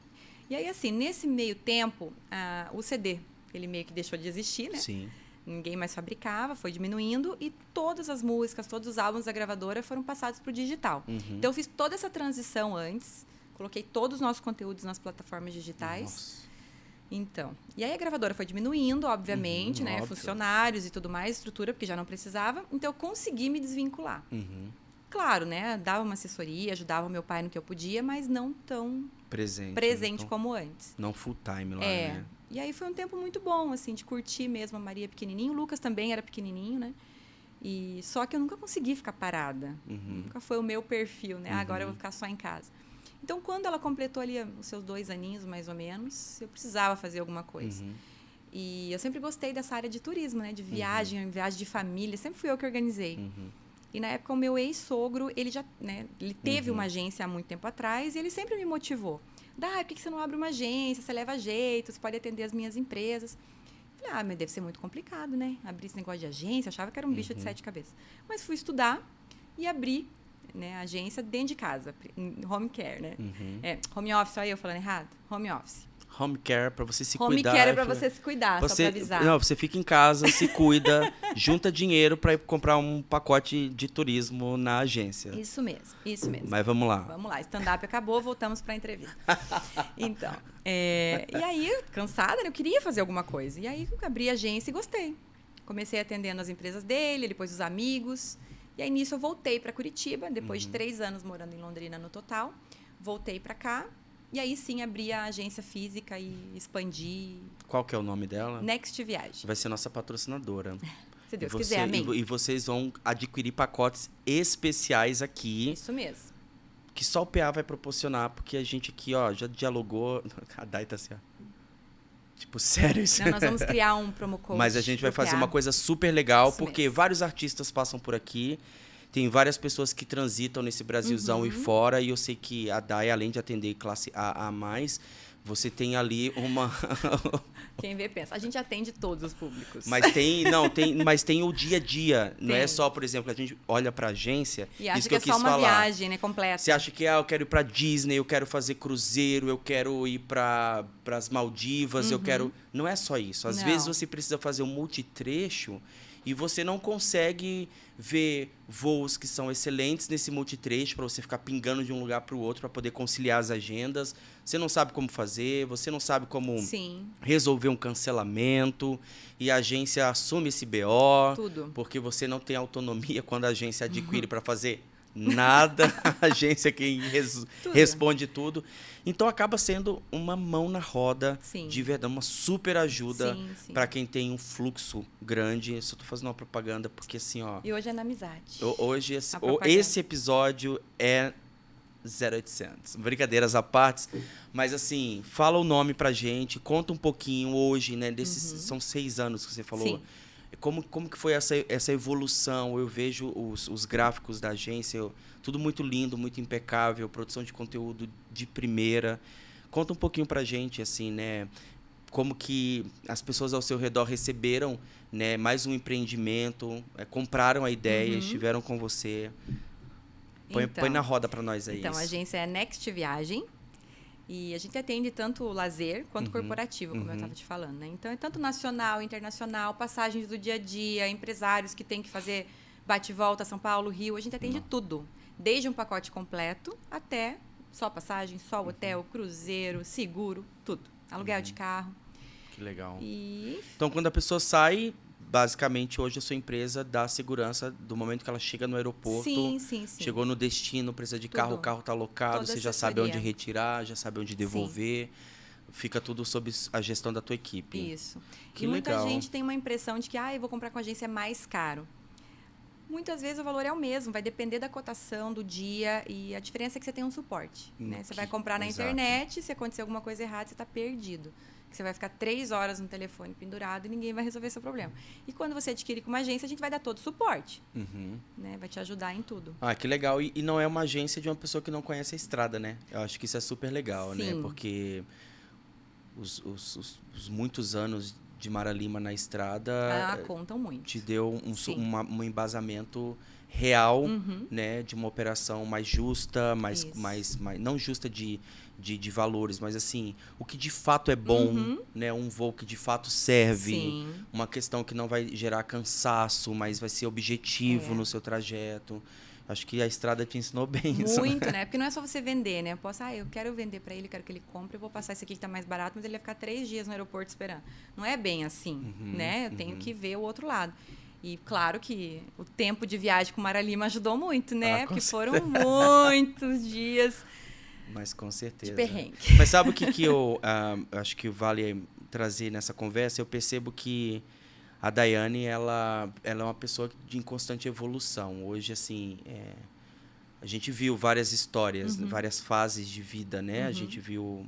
E aí, assim, nesse meio tempo, o CD, ele meio que deixou de existir, né? Sim. Ninguém mais fabricava, foi diminuindo e todas as músicas, todos os álbuns da gravadora foram passados para o digital. Então, eu fiz toda essa transição antes, coloquei todos os nossos conteúdos nas plataformas digitais. Nossa. Então, e aí a gravadora foi diminuindo, obviamente, né? Óbvio. Funcionários e tudo mais, estrutura, porque já não precisava. Então, eu consegui me desvincular. Claro, né? Dava uma assessoria, ajudava o meu pai no que eu podia, mas não tão presente então, como antes. Não full time lá, né? E aí foi um tempo muito bom, assim, de curtir mesmo a Maria pequenininho. O Lucas também era pequenininho, né? E só que eu nunca consegui ficar parada. Nunca foi o meu perfil, né? Agora eu vou ficar só em casa. Então, quando ela completou ali os seus 2 aninhos, mais ou menos, eu precisava fazer alguma coisa. E eu sempre gostei dessa área de turismo, né? De viagem, viagem de família. Sempre fui eu que organizei. E, na época, o meu ex-sogro, ele já, né? Ele teve uma agência há muito tempo atrás e ele sempre me motivou. Por que você não abre uma agência? Você leva jeito, você pode atender as minhas empresas. Eu falei, mas deve ser muito complicado, né? Abrir esse negócio de agência. Eu achava que era um bicho de 7 cabeças. Mas fui estudar e abri, né, a agência dentro de casa, home care, né? Home office, olha eu falando errado. Home office. Home care pra você se Home cuidar. care é pra você se cuidar, só pra avisar. Não, você fica em casa, se cuida, junta dinheiro pra ir comprar um pacote de turismo na agência. Isso mesmo, isso mesmo. Mas vamos lá. Vamos lá, stand-up acabou, voltamos pra entrevista. Então, e aí, cansada, né? Eu queria fazer alguma coisa. E aí, abri a agência e gostei. Comecei atendendo as empresas dele, depois os amigos. E aí, nisso, eu voltei pra Curitiba, depois de 3 anos morando em Londrina no total. Voltei pra cá. E aí, sim, abri a agência física e expandi. Qual que é o nome dela? Next Viagem. Vai ser nossa patrocinadora. Se Deus quiser, amém. E vocês vão adquirir pacotes especiais aqui. Isso mesmo. Que só o PA vai proporcionar, porque a gente aqui, ó, já dialogou. A Dai tá assim, ó. Tipo, sério isso? Não, nós vamos criar um promo code. Mas a gente vai fazer PA. uma coisa super legal, Isso porque mesmo. vários artistas passam por aqui. Tem várias pessoas que transitam nesse Brasilzão e fora. E eu sei que a Dai, além de atender classe A+, você tem ali uma... Quem vê, pensa. A gente atende todos os públicos. Mas tem o dia a dia. Não é Tem. só, por exemplo, a gente olha pra agência. E acha isso que eu é quis só uma falar. viagem, né, completa. Você acha que eu quero ir pra Disney, eu quero fazer cruzeiro, eu quero ir para as Maldivas, eu quero... Não é só isso. Às Não. vezes você precisa fazer um multitrecho e você não consegue ver voos que são excelentes nesse multitrecho para você ficar pingando de um lugar para o outro para poder conciliar as agendas. Você não sabe como fazer, você não sabe como Sim, resolver um cancelamento e a agência assume esse BO. tudo. Porque você não tem autonomia quando a agência adquire para fazer nada. A agência é quem Tudo. responde tudo. Então acaba sendo uma mão na roda, Sim. de verdade, uma super ajuda Sim, sim. para quem tem um fluxo grande. Só tô fazendo uma propaganda porque assim, ó, E hoje é na amizade. hoje A propaganda. esse episódio é 0800. Brincadeiras à parte, mas assim, fala o nome pra gente, conta um pouquinho hoje, né, desses são 6 anos que você falou. Sim. Como que foi essa evolução? Eu vejo os gráficos da agência, tudo muito lindo, muito impecável, produção de conteúdo de primeira. Conta um pouquinho pra gente, assim, né? Como que as pessoas ao seu redor receberam, né, mais um empreendimento, compraram a ideia, estiveram com você. Põe na roda pra nós aí. Então, a agência é Next Viagem. E a gente atende tanto lazer quanto corporativo, como eu estava te falando, né? Então, é tanto nacional, internacional, passagens do dia a dia, empresários que têm que fazer bate-volta, São Paulo, Rio. A gente atende tudo. Desde um pacote completo até só passagem, só hotel, cruzeiro, seguro, tudo. Aluguel de carro. Que legal. E Então, quando a pessoa sai, basicamente, hoje a sua empresa dá segurança do momento que ela chega no aeroporto. sim. Chegou no destino, precisa de Tudo. carro, o carro está alocado, Toda você já sabe onde assessoria. retirar, já sabe onde devolver. Fica tudo sob a gestão da tua equipe. Isso. Que e muita legal. gente tem uma impressão de que eu vou comprar com agência, é mais caro. Muitas vezes o valor é o mesmo, vai depender da cotação, do dia, e a diferença é que você tem um suporte. Né? Você vai comprar na Exato. internet, se acontecer alguma coisa errada, você está perdido. Você vai ficar 3 horas no telefone pendurado e ninguém vai resolver seu problema. E quando você adquire com uma agência, a gente vai dar todo o suporte. Né? Vai te ajudar em tudo. Ah, que legal. E não é uma agência de uma pessoa que não conhece a estrada, né? Eu acho que isso é super legal, né? Sim. Porque os muitos anos de Mara Lima na estrada Contam muito. te deu Sim. um embasamento real, né? De uma operação mais justa, mais não justa de valores, mas assim, o que de fato é bom, né? Um voo que de fato serve, Sim. uma questão que não vai gerar cansaço, mas vai ser objetivo no seu trajeto. Acho que a estrada te ensinou bem isso. Muito, né? Porque não é só você vender, né? Eu quero vender para ele, quero que ele compre, eu vou passar esse aqui que tá mais barato, mas ele vai ficar 3 dias no aeroporto esperando. Não é bem assim, né? Eu tenho que ver o outro lado. E claro que o tempo de viagem com Mara Lima ajudou muito, né? Porque foram muitos dias Mas com certeza. de perrengue. Mas sabe o que eu acho que vale trazer nessa conversa? Eu percebo que a Daiane, ela é uma pessoa em constante evolução. Hoje, assim, a gente viu várias histórias, várias fases de vida, né? A gente viu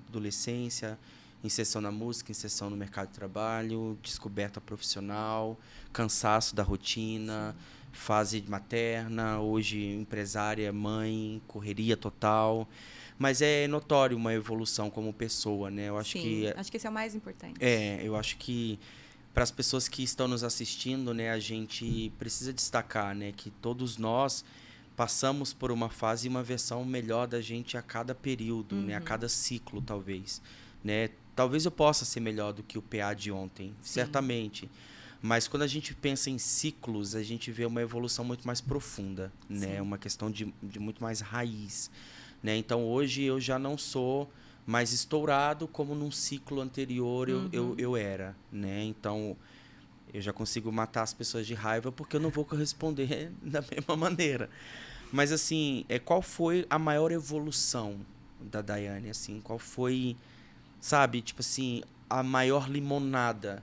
adolescência, inserção na música, inserção no mercado de trabalho, descoberta profissional, cansaço da rotina, fase materna, hoje empresária, mãe, correria total. Mas é notório uma evolução como pessoa, né? Eu acho acho que esse é o mais importante. eu acho que para as pessoas que estão nos assistindo, né, a gente precisa destacar, né, que todos nós passamos por uma fase e uma versão melhor da gente a cada período, né, a cada ciclo, talvez. né? Talvez eu possa ser melhor do que o PA de ontem, certamente. Mas quando a gente pensa em ciclos, a gente vê uma evolução muito mais profunda, né? Uma questão de muito mais raiz, né? Então, hoje eu já não sou mais estourado como num ciclo anterior eu era, né? Então, eu já consigo matar as pessoas de raiva porque eu não vou corresponder da mesma maneira. Mas, assim, qual foi a maior evolução da Daiane? Assim, qual foi, sabe, tipo assim, a maior limonada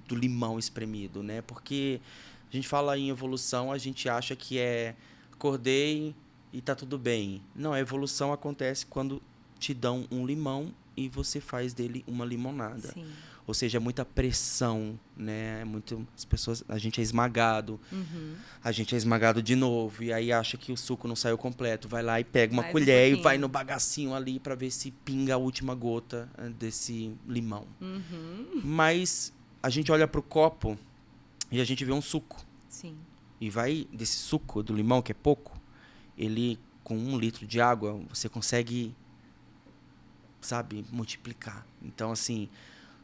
do limão espremido, né? Porque a gente fala em evolução, a gente acha que acordei e tá tudo bem. Não, a evolução acontece quando te dão um limão e você faz dele uma limonada. Sim. Ou seja, é muita pressão, né? As pessoas, a gente é esmagado. A gente é esmagado de novo e aí acha que o suco não saiu completo, vai lá e pega uma colher e vai no bagacinho ali para ver se pinga a última gota desse limão. Mas a gente olha pro copo e a gente vê um suco. Sim. E vai desse suco do limão, que é pouco, ele com 1 litro de água, você consegue, sabe, multiplicar. Então, assim,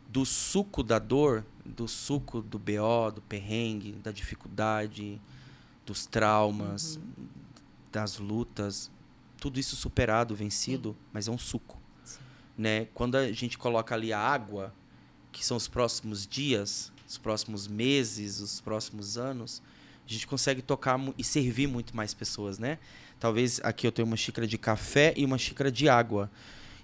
do suco da dor, do suco do BO, do perrengue, da dificuldade, dos traumas, das lutas, tudo isso superado, vencido, mas é um suco. Né? Quando a gente coloca ali a água, que são os próximos dias, os próximos meses, os próximos anos, a gente consegue tocar e servir muito mais pessoas, né? Talvez aqui eu tenho uma xícara de café e uma xícara de água.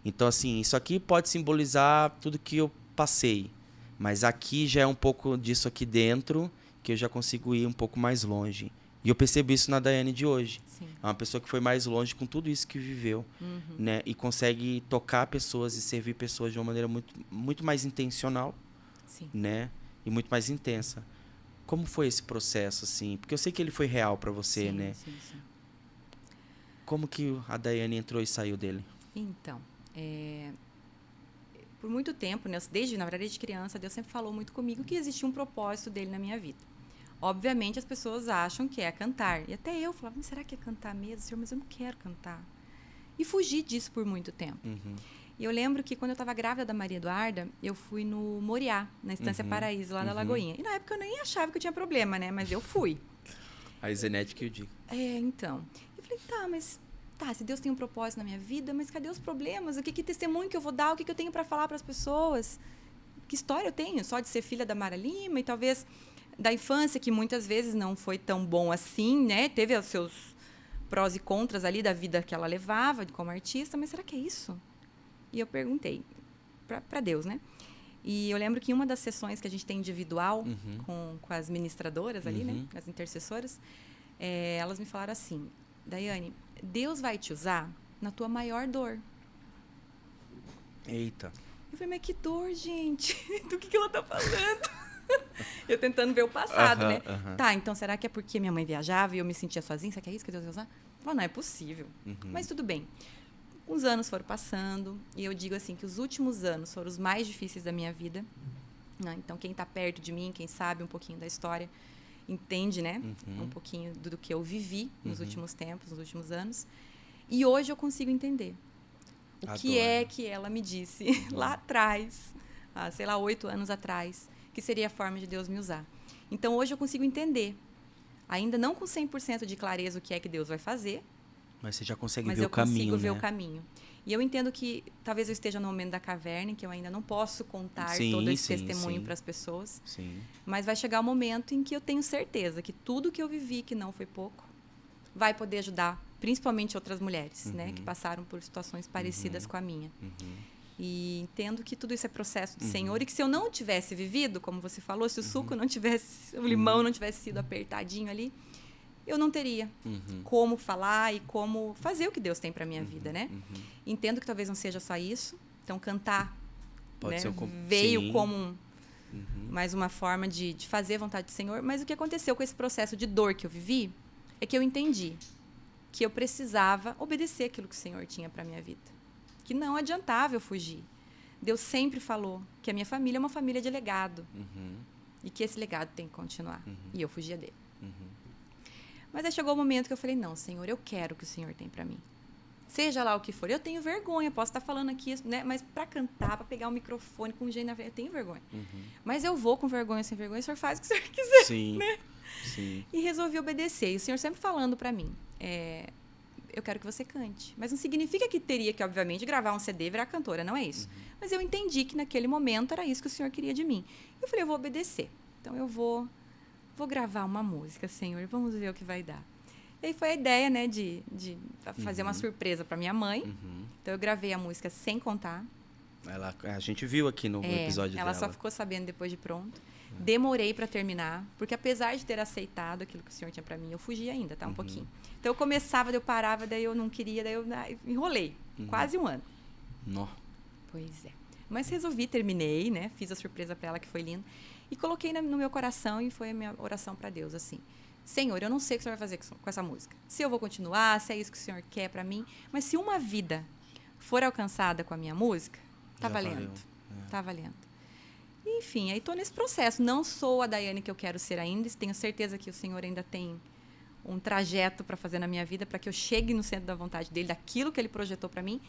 Então, assim, isso aqui pode simbolizar tudo que eu passei. Mas aqui já é um pouco disso aqui dentro, que eu já consigo ir um pouco mais longe. E eu percebo isso na Daiane de hoje. Sim. É uma pessoa que foi mais longe com tudo isso que viveu. Né? E consegue tocar pessoas e servir pessoas de uma maneira muito, muito mais intencional. Sim. Né? E muito mais intensa. Como foi esse processo, assim? Porque eu sei que ele foi real para você, né? Sim. Como que a Daiane entrou e saiu dele? Então, por muito tempo, né, na verdade, desde criança, Deus sempre falou muito comigo que existia um propósito dele na minha vida. Obviamente, as pessoas acham que é cantar. E até eu falava, será que é cantar mesmo, Senhor? Mas eu não quero cantar. E fugi disso por muito tempo. E eu lembro que quando eu estava grávida da Maria Eduarda, eu fui no Moriá, na Estância Paraíso, lá na Lagoinha. E na época eu nem achava que eu tinha problema, né? Mas eu fui. A Zenete que eu digo. Então. Eu falei, se Deus tem um propósito na minha vida, mas cadê os problemas? Que testemunho que eu vou dar? O que eu tenho para falar para as pessoas? Que história eu tenho? Só de ser filha da Mara Lima e talvez da infância, que muitas vezes não foi tão bom assim, né? Teve os seus prós e contras ali da vida que ela levava como artista, mas será que é isso? E eu perguntei para Deus, né? E eu lembro que em uma das sessões que a gente tem individual com as ministradoras ali, né? As intercessoras, elas me falaram assim, Daiane, Deus vai te usar na tua maior dor. Eita. Eu falei, mas que dor, gente? Do que ela tá falando? Eu tentando ver o passado, né? Tá, então será que é porque minha mãe viajava e eu me sentia sozinha? Será que é isso que Deus vai usar? Eu falei, não é possível. Mas tudo bem. Uns anos foram passando e eu digo assim que os últimos anos foram os mais difíceis da minha vida. Né? Então, quem tá perto de mim, quem sabe um pouquinho da história, entende, né? Um pouquinho do que eu vivi nos últimos tempos, nos últimos anos. E hoje eu consigo entender o que é que ela me disse lá atrás, sei lá, 8 anos atrás, que seria a forma de Deus me usar. Então, hoje eu consigo entender, ainda não com 100% de clareza o que é que Deus vai fazer, mas você já consegue ver o caminho, né? Mas eu consigo ver o caminho. E eu entendo que talvez eu esteja no momento da caverna, em que eu ainda não posso contar todo esse testemunho para as pessoas. Sim. Mas vai chegar o momento em que eu tenho certeza que tudo que eu vivi, que não foi pouco, vai poder ajudar, principalmente outras mulheres, né? Que passaram por situações parecidas com a minha. E entendo que tudo isso é processo do Senhor e que se eu não tivesse vivido, como você falou, se o suco não tivesse, o limão não tivesse sido apertadinho ali, eu não teria como falar e como fazer o que Deus tem para minha vida, né? Entendo que talvez não seja só isso. Então, cantar pode ser veio como mais uma forma de fazer a vontade do Senhor. Mas o que aconteceu com esse processo de dor que eu vivi é que eu entendi que eu precisava obedecer aquilo que o Senhor tinha para minha vida. Que não adiantava eu fugir. Deus sempre falou que a minha família é uma família de legado. E que esse legado tem que continuar. E eu fugia dele. Mas aí chegou o momento que eu falei, não, Senhor, eu quero o que o Senhor tem para mim. Seja lá o que for. Eu tenho vergonha, posso estar falando aqui, né? Mas para cantar, para pegar o microfone com gente na frente, eu tenho vergonha. Mas eu vou com vergonha, sem vergonha, o senhor faz o que o senhor quiser. Sim, né? sim. E resolvi obedecer. E o senhor sempre falando para mim, eu quero que você cante. Mas não significa que teria que, obviamente, gravar um CD e virar cantora, não é isso. Mas eu entendi que naquele momento era isso que o senhor queria de mim. Eu falei, eu vou obedecer. Então eu vou gravar uma música, senhor, vamos ver o que vai dar. E aí foi a ideia, né, de fazer uma surpresa para minha mãe. Então eu gravei a música sem contar. A gente viu aqui no episódio dela. Ela só ficou sabendo depois de pronto. Demorei para terminar, porque apesar de ter aceitado aquilo que o senhor tinha para mim, eu fugi ainda, tá? Um pouquinho. Então eu começava, daí eu parava, daí eu não queria, daí eu enrolei. Quase um ano. Nó. Pois é. Mas resolvi, terminei, né? Fiz a surpresa para ela, que foi lindo. E coloquei no meu coração e foi a minha oração para Deus, assim. Senhor, eu não sei o que o senhor vai fazer com essa música. Se eu vou continuar, se é isso que o senhor quer para mim. Mas se uma vida for alcançada com a minha música, tá valendo. Tá valendo. Enfim, aí estou nesse processo. Não sou a Daiane que eu quero ser ainda. Tenho certeza que o senhor ainda tem um trajeto para fazer na minha vida, para que eu chegue no centro da vontade dele, daquilo que ele projetou para mim.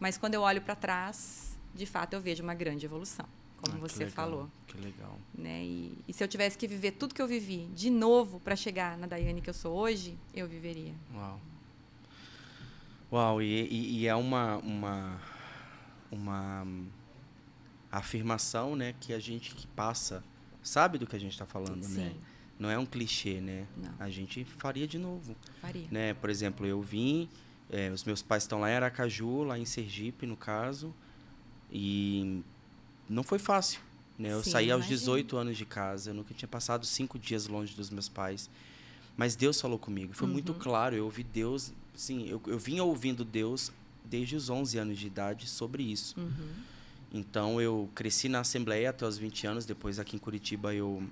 Mas quando eu olho para trás, de fato, eu vejo uma grande evolução. Como você falou. Que legal. Né? E se eu tivesse que viver tudo que eu vivi de novo para chegar na Daiane que eu sou hoje, eu viveria. Uau. Uau, e é uma afirmação, né, que a gente que passa sabe do que a gente está falando, Sim. né? Não é um clichê, né? Não. A gente faria de novo. Faria. Né? Por exemplo, eu vim, os meus pais estão lá em Aracaju, lá em Sergipe, no caso, e não foi fácil, né? Eu saí aos 18 anos de casa, eu nunca tinha passado 5 dias longe dos meus pais. Mas Deus falou comigo, foi muito claro, eu ouvi Deus, sim, eu vinha ouvindo Deus desde os 11 anos de idade sobre isso. Então, eu cresci na Assembleia até os 20 anos, depois aqui em Curitiba eu,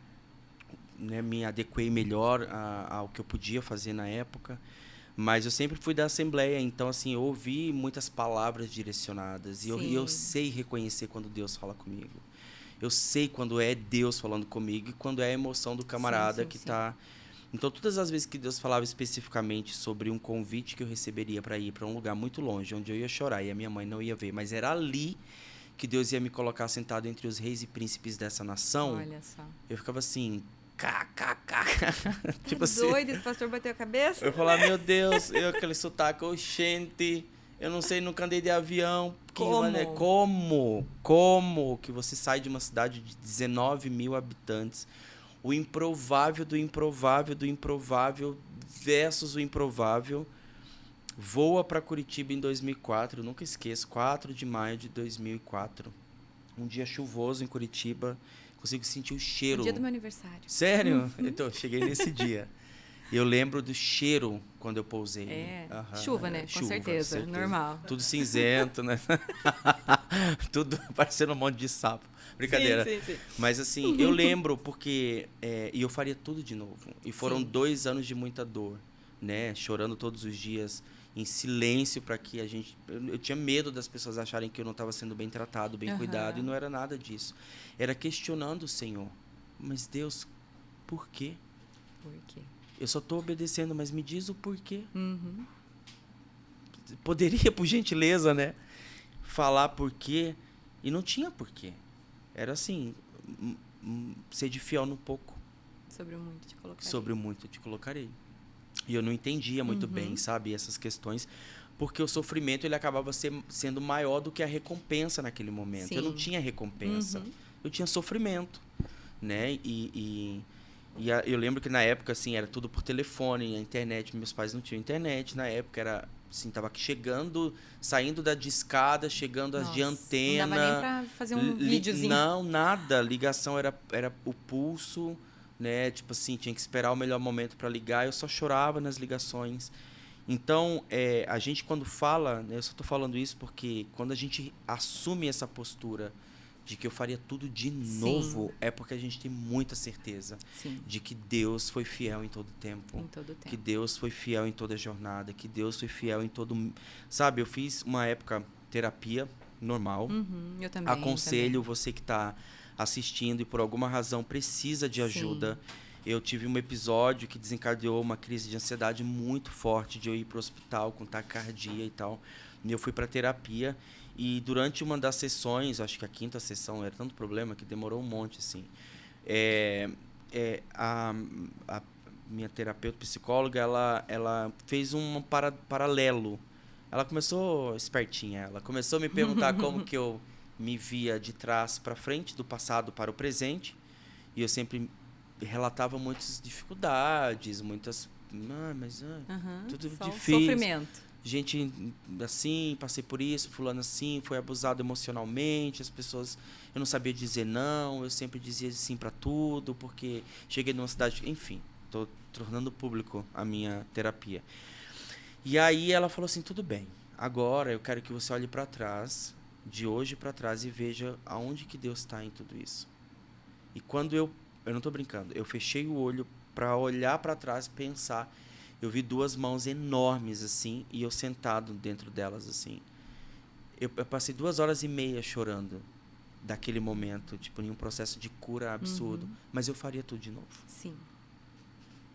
né, me adequei melhor ao que eu podia fazer na época. Mas eu sempre fui da Assembleia, então, assim, eu ouvi muitas palavras direcionadas. E eu sei reconhecer quando Deus fala comigo. Eu sei quando é Deus falando comigo e quando é a emoção do camarada que está... Então, todas as vezes que Deus falava especificamente sobre um convite que eu receberia para ir para um lugar muito longe, onde eu ia chorar e a minha mãe não ia ver, mas era ali que Deus ia me colocar sentado entre os reis e príncipes dessa nação. Olha só. Eu ficava assim... tipo assim, doido, o pastor bateu a cabeça? Eu falava, meu Deus, aquele sotaque, oxente, eu não sei, nunca andei de avião. Como que você sai de uma cidade de 19 mil habitantes, o improvável do improvável do improvável versus o improvável, voa para Curitiba em 2004, eu nunca esqueço, 4 de maio de 2004, um dia chuvoso em Curitiba, consigo sentir o cheiro. No dia do meu aniversário. Sério? Então, cheguei nesse dia. Eu lembro do cheiro quando eu pousei. Chuva, né? Com certeza. Normal. Tudo cinzento, né? Tudo parecendo um monte de sapo. Brincadeira. Sim. Mas, assim, eu lembro porque... e eu faria tudo de novo. E foram 2 anos de muita dor, né? Chorando todos os dias, em silêncio, para que a gente... Eu tinha medo das pessoas acharem que eu não estava sendo bem tratado, bem cuidado, e não era nada disso. Era questionando o Senhor. Mas, Deus, por quê? Por quê? Eu só estou obedecendo, mas me diz o porquê. Poderia, por gentileza, né? Falar porquê. E não tinha porquê. Era assim, ser de fiel no pouco. Sobre o muito te colocarei. Sobre o muito te colocarei. E eu não entendia muito bem, sabe, essas questões, porque o sofrimento ele acabava sendo maior do que a recompensa naquele momento. Eu não tinha recompensa, eu tinha sofrimento, né? Eu lembro que na época, assim, era tudo por telefone, a internet, meus pais não tinham internet, na época era, assim, tava chegando, saindo da discada, chegando as de antena. Não dava nem pra fazer um videozinho. Não, nada, ligação era o pulso, né? Tipo assim, tinha que esperar o melhor momento para ligar, eu só chorava nas ligações. Então, a gente quando fala, né, eu só estou falando isso porque quando a gente assume essa postura de que eu faria tudo de novo, é porque a gente tem muita certeza de que Deus foi fiel em todo tempo. Em todo tempo. Que Deus foi fiel em toda jornada, que Deus foi fiel em todo... Sabe, eu fiz uma época terapia normal. Eu também. Aconselho você que está assistindo e por alguma razão precisa de ajuda. eu tive um episódio que desencadeou uma crise de ansiedade muito forte, de eu ir para o hospital com taquicardia e tal. E eu fui para terapia e durante uma das sessões, acho que a 5ª sessão, era tanto problema que demorou um monte, assim. A minha terapeuta psicóloga, ela fez um paralelo. Ela começou espertinha, ela começou a me perguntar como que eu me via de trás para frente, do passado para o presente, e eu sempre relatava muitas dificuldades, tudo difícil. Sofrimento. Gente assim, passei por isso, fulano assim, foi abusado emocionalmente, as pessoas, eu não sabia dizer não, eu sempre dizia sim para tudo, porque cheguei numa cidade, enfim, estou tornando público a minha terapia. E aí ela falou assim, tudo bem, agora eu quero que você olhe para trás, de hoje para trás, e veja aonde que Deus está em tudo isso. E quando eu não estou brincando, eu fechei o olho para olhar para trás e pensar, eu vi 2 mãos enormes, assim, e eu sentado dentro delas, assim. Eu passei 2h30 chorando daquele momento, tipo, em um processo de cura absurdo. Mas eu faria tudo de novo. Sim.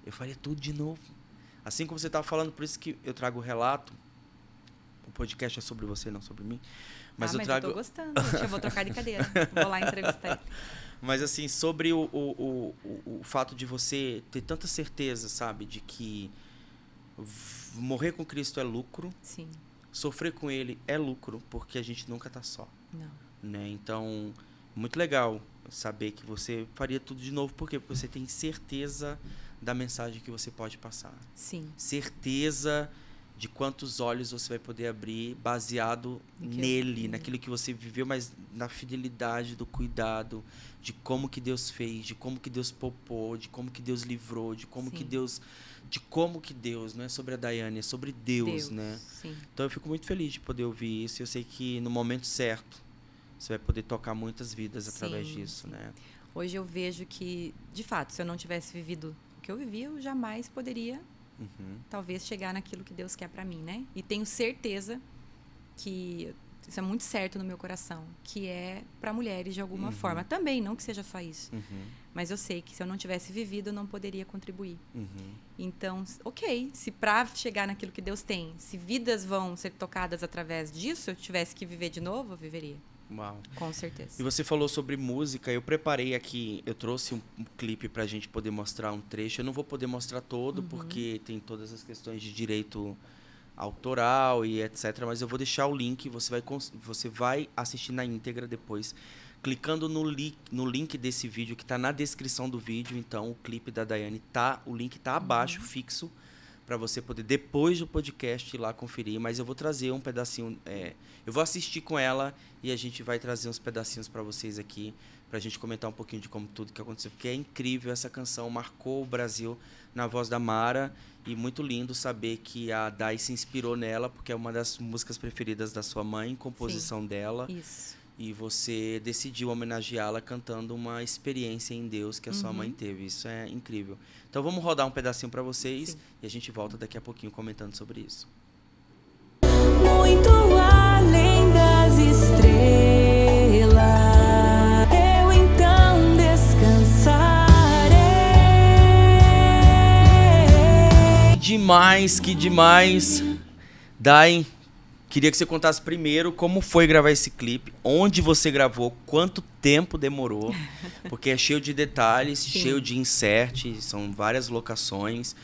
Eu faria tudo de novo. Assim como você estava falando, por isso que eu trago o relato. O podcast é sobre você, não sobre mim. Mas eu trago... eu tô gostando. Eu vou trocar de cadeira. Vou lá entrevistar ele. Mas, assim, sobre o fato de você ter tanta certeza, sabe, de que morrer com Cristo é lucro. Sim. Sofrer com Ele é lucro, porque a gente nunca está só. Não. Né? Então, muito legal saber que você faria tudo de novo. Por quê? Porque você tem certeza da mensagem que você pode passar. Sim. Certeza de quantos olhos você vai poder abrir baseado nele, naquilo que você viveu, mas na fidelidade do cuidado, de como que Deus fez, de como que Deus poupou, de como que Deus livrou, de como que Deus... De como que Deus, não é sobre a Daiane, é sobre Deus, né? Sim. Então eu fico muito feliz de poder ouvir isso. Eu sei que no momento certo você vai poder tocar muitas vidas através disso, né? Hoje eu vejo que, de fato, se eu não tivesse vivido o que eu vivi, eu jamais poderia, talvez, chegar naquilo que Deus quer para mim, né? E tenho certeza que isso é muito certo no meu coração, que é para mulheres de alguma forma. Também, não que seja só isso. Mas eu sei que se eu não tivesse vivido, eu não poderia contribuir. Então, ok, se para chegar naquilo que Deus tem, se vidas vão ser tocadas através disso, eu tivesse que viver de novo, eu viveria. Uau. Com certeza. E você falou sobre música, eu preparei aqui, eu trouxe um clipe pra gente poder mostrar um trecho. Eu não vou poder mostrar todo, porque tem todas as questões de direito autoral e etc. Mas eu vou deixar o link, você vai assistir na íntegra depois, clicando no link desse vídeo que está na descrição do vídeo. Então, o clipe da Daiane o link está abaixo, fixo, para você poder, depois do podcast, ir lá conferir. Mas eu vou trazer um pedacinho, eu vou assistir com ela e a gente vai trazer uns pedacinhos para vocês aqui, para a gente comentar um pouquinho de como tudo que aconteceu, porque é incrível, essa canção marcou o Brasil na voz da Mara, e muito lindo saber que a Dai se inspirou nela, porque é uma das músicas preferidas da sua mãe, composição dela. Isso. E você decidiu homenageá-la cantando uma experiência em Deus que a sua mãe teve. Isso é incrível. Então vamos rodar um pedacinho para vocês e a gente volta daqui a pouquinho comentando sobre isso. Muito além das estrelas, eu então descansarei. Que demais. Dai, queria que você contasse primeiro como foi gravar esse clipe, onde você gravou, quanto tempo demorou, porque é cheio de detalhes, cheio de insert, são várias locações,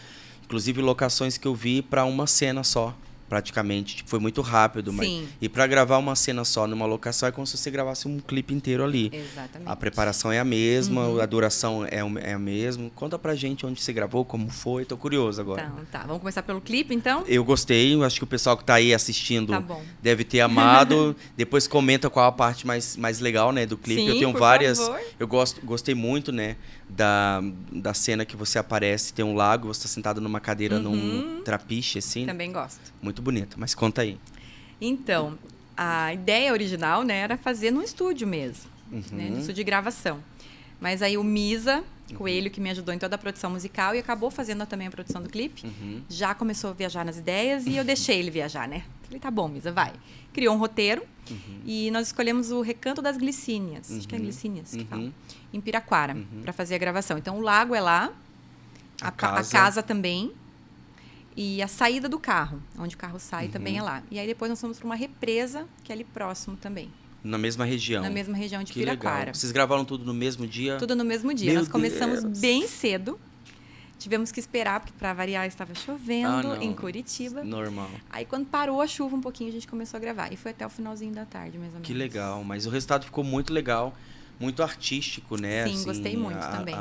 inclusive locações que eu vi para uma cena só, praticamente. Tipo, foi muito rápido, mas e para gravar uma cena só numa locação é como se você gravasse um clipe inteiro ali. Exatamente. A preparação é a mesma, a duração é a mesma. Conta pra gente onde você gravou, como foi, tô curioso agora. Então, tá. Vamos começar pelo clipe, então? Eu gostei, acho que o pessoal que tá aí assistindo deve ter amado. Depois comenta qual a parte mais legal, né, do clipe. Sim, eu tenho por várias. favor. Eu gostei muito, né, da cena que você aparece, tem um lago, você tá sentado numa cadeira num trapiche, assim. Também gosto. Muito bonito, mas conta aí. Então, a ideia original, né, era fazer num estúdio mesmo, né, no estúdio de gravação. Mas aí o Misa, Coelho, que me ajudou em toda a produção musical e acabou fazendo também a produção do clipe, já começou a viajar nas ideias e eu deixei ele viajar, né? Falei, tá bom, Misa, vai. Criou um roteiro e nós escolhemos o Recanto das Glicínias, acho que é Glicínias que fala, em Piraquara, para fazer a gravação. Então, o lago é lá, A A casa. casa também. E a saída do carro, onde o carro sai também é lá. E aí depois nós fomos para uma represa, que é ali próximo também. Na mesma região. Na mesma região de Que Piraquara. legal. Vocês gravaram tudo no mesmo dia? Tudo no mesmo dia. Meu Nós começamos Deus. bem cedo. Tivemos que esperar, porque para variar estava chovendo não. em Curitiba. Normal. Aí quando parou a chuva um pouquinho, a gente começou a gravar. E foi até o finalzinho da tarde, mais ou menos. Que legal. Mas o resultado ficou muito legal. Muito artístico, né? Sim, gostei muito também.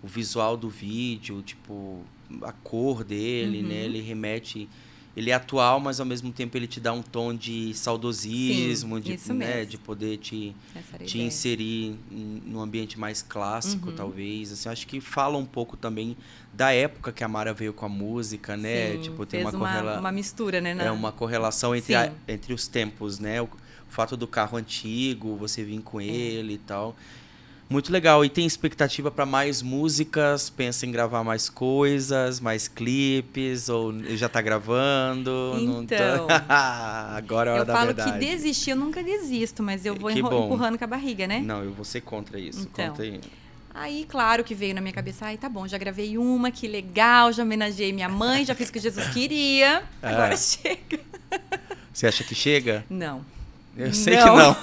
O visual do vídeo, tipo, a cor dele, Uhum. né? Ele remete... Ele é atual, mas ao mesmo tempo ele te dá um tom de saudosismo, Sim, isso né? mesmo. De poder te Essa era a te ideia. inserir num ambiente mais clássico, Uhum. talvez. Assim, acho que fala um pouco também da época que a Mara veio com a música, né? Sim, Tipo, tem fez uma mistura, né? é uma correlação entre, Sim. entre os tempos, né? O fato do carro antigo, você vir com ele e tal. Muito legal. E tem expectativa para mais músicas? Pensa em gravar mais coisas, mais clipes? Ou já tá gravando? Não tá? Então, Agora é a hora eu da falo verdade. que desistir eu nunca desisto, mas eu vou Que bom. empurrando com a barriga, né? Não, eu vou ser contra isso. Então. Conta aí. Aí, claro que veio na minha cabeça, ai, tá bom, já gravei uma, que legal, já homenageei minha mãe, já fiz o que Jesus queria, agora chega. Você acha que chega? Não. Eu sei Não. que não.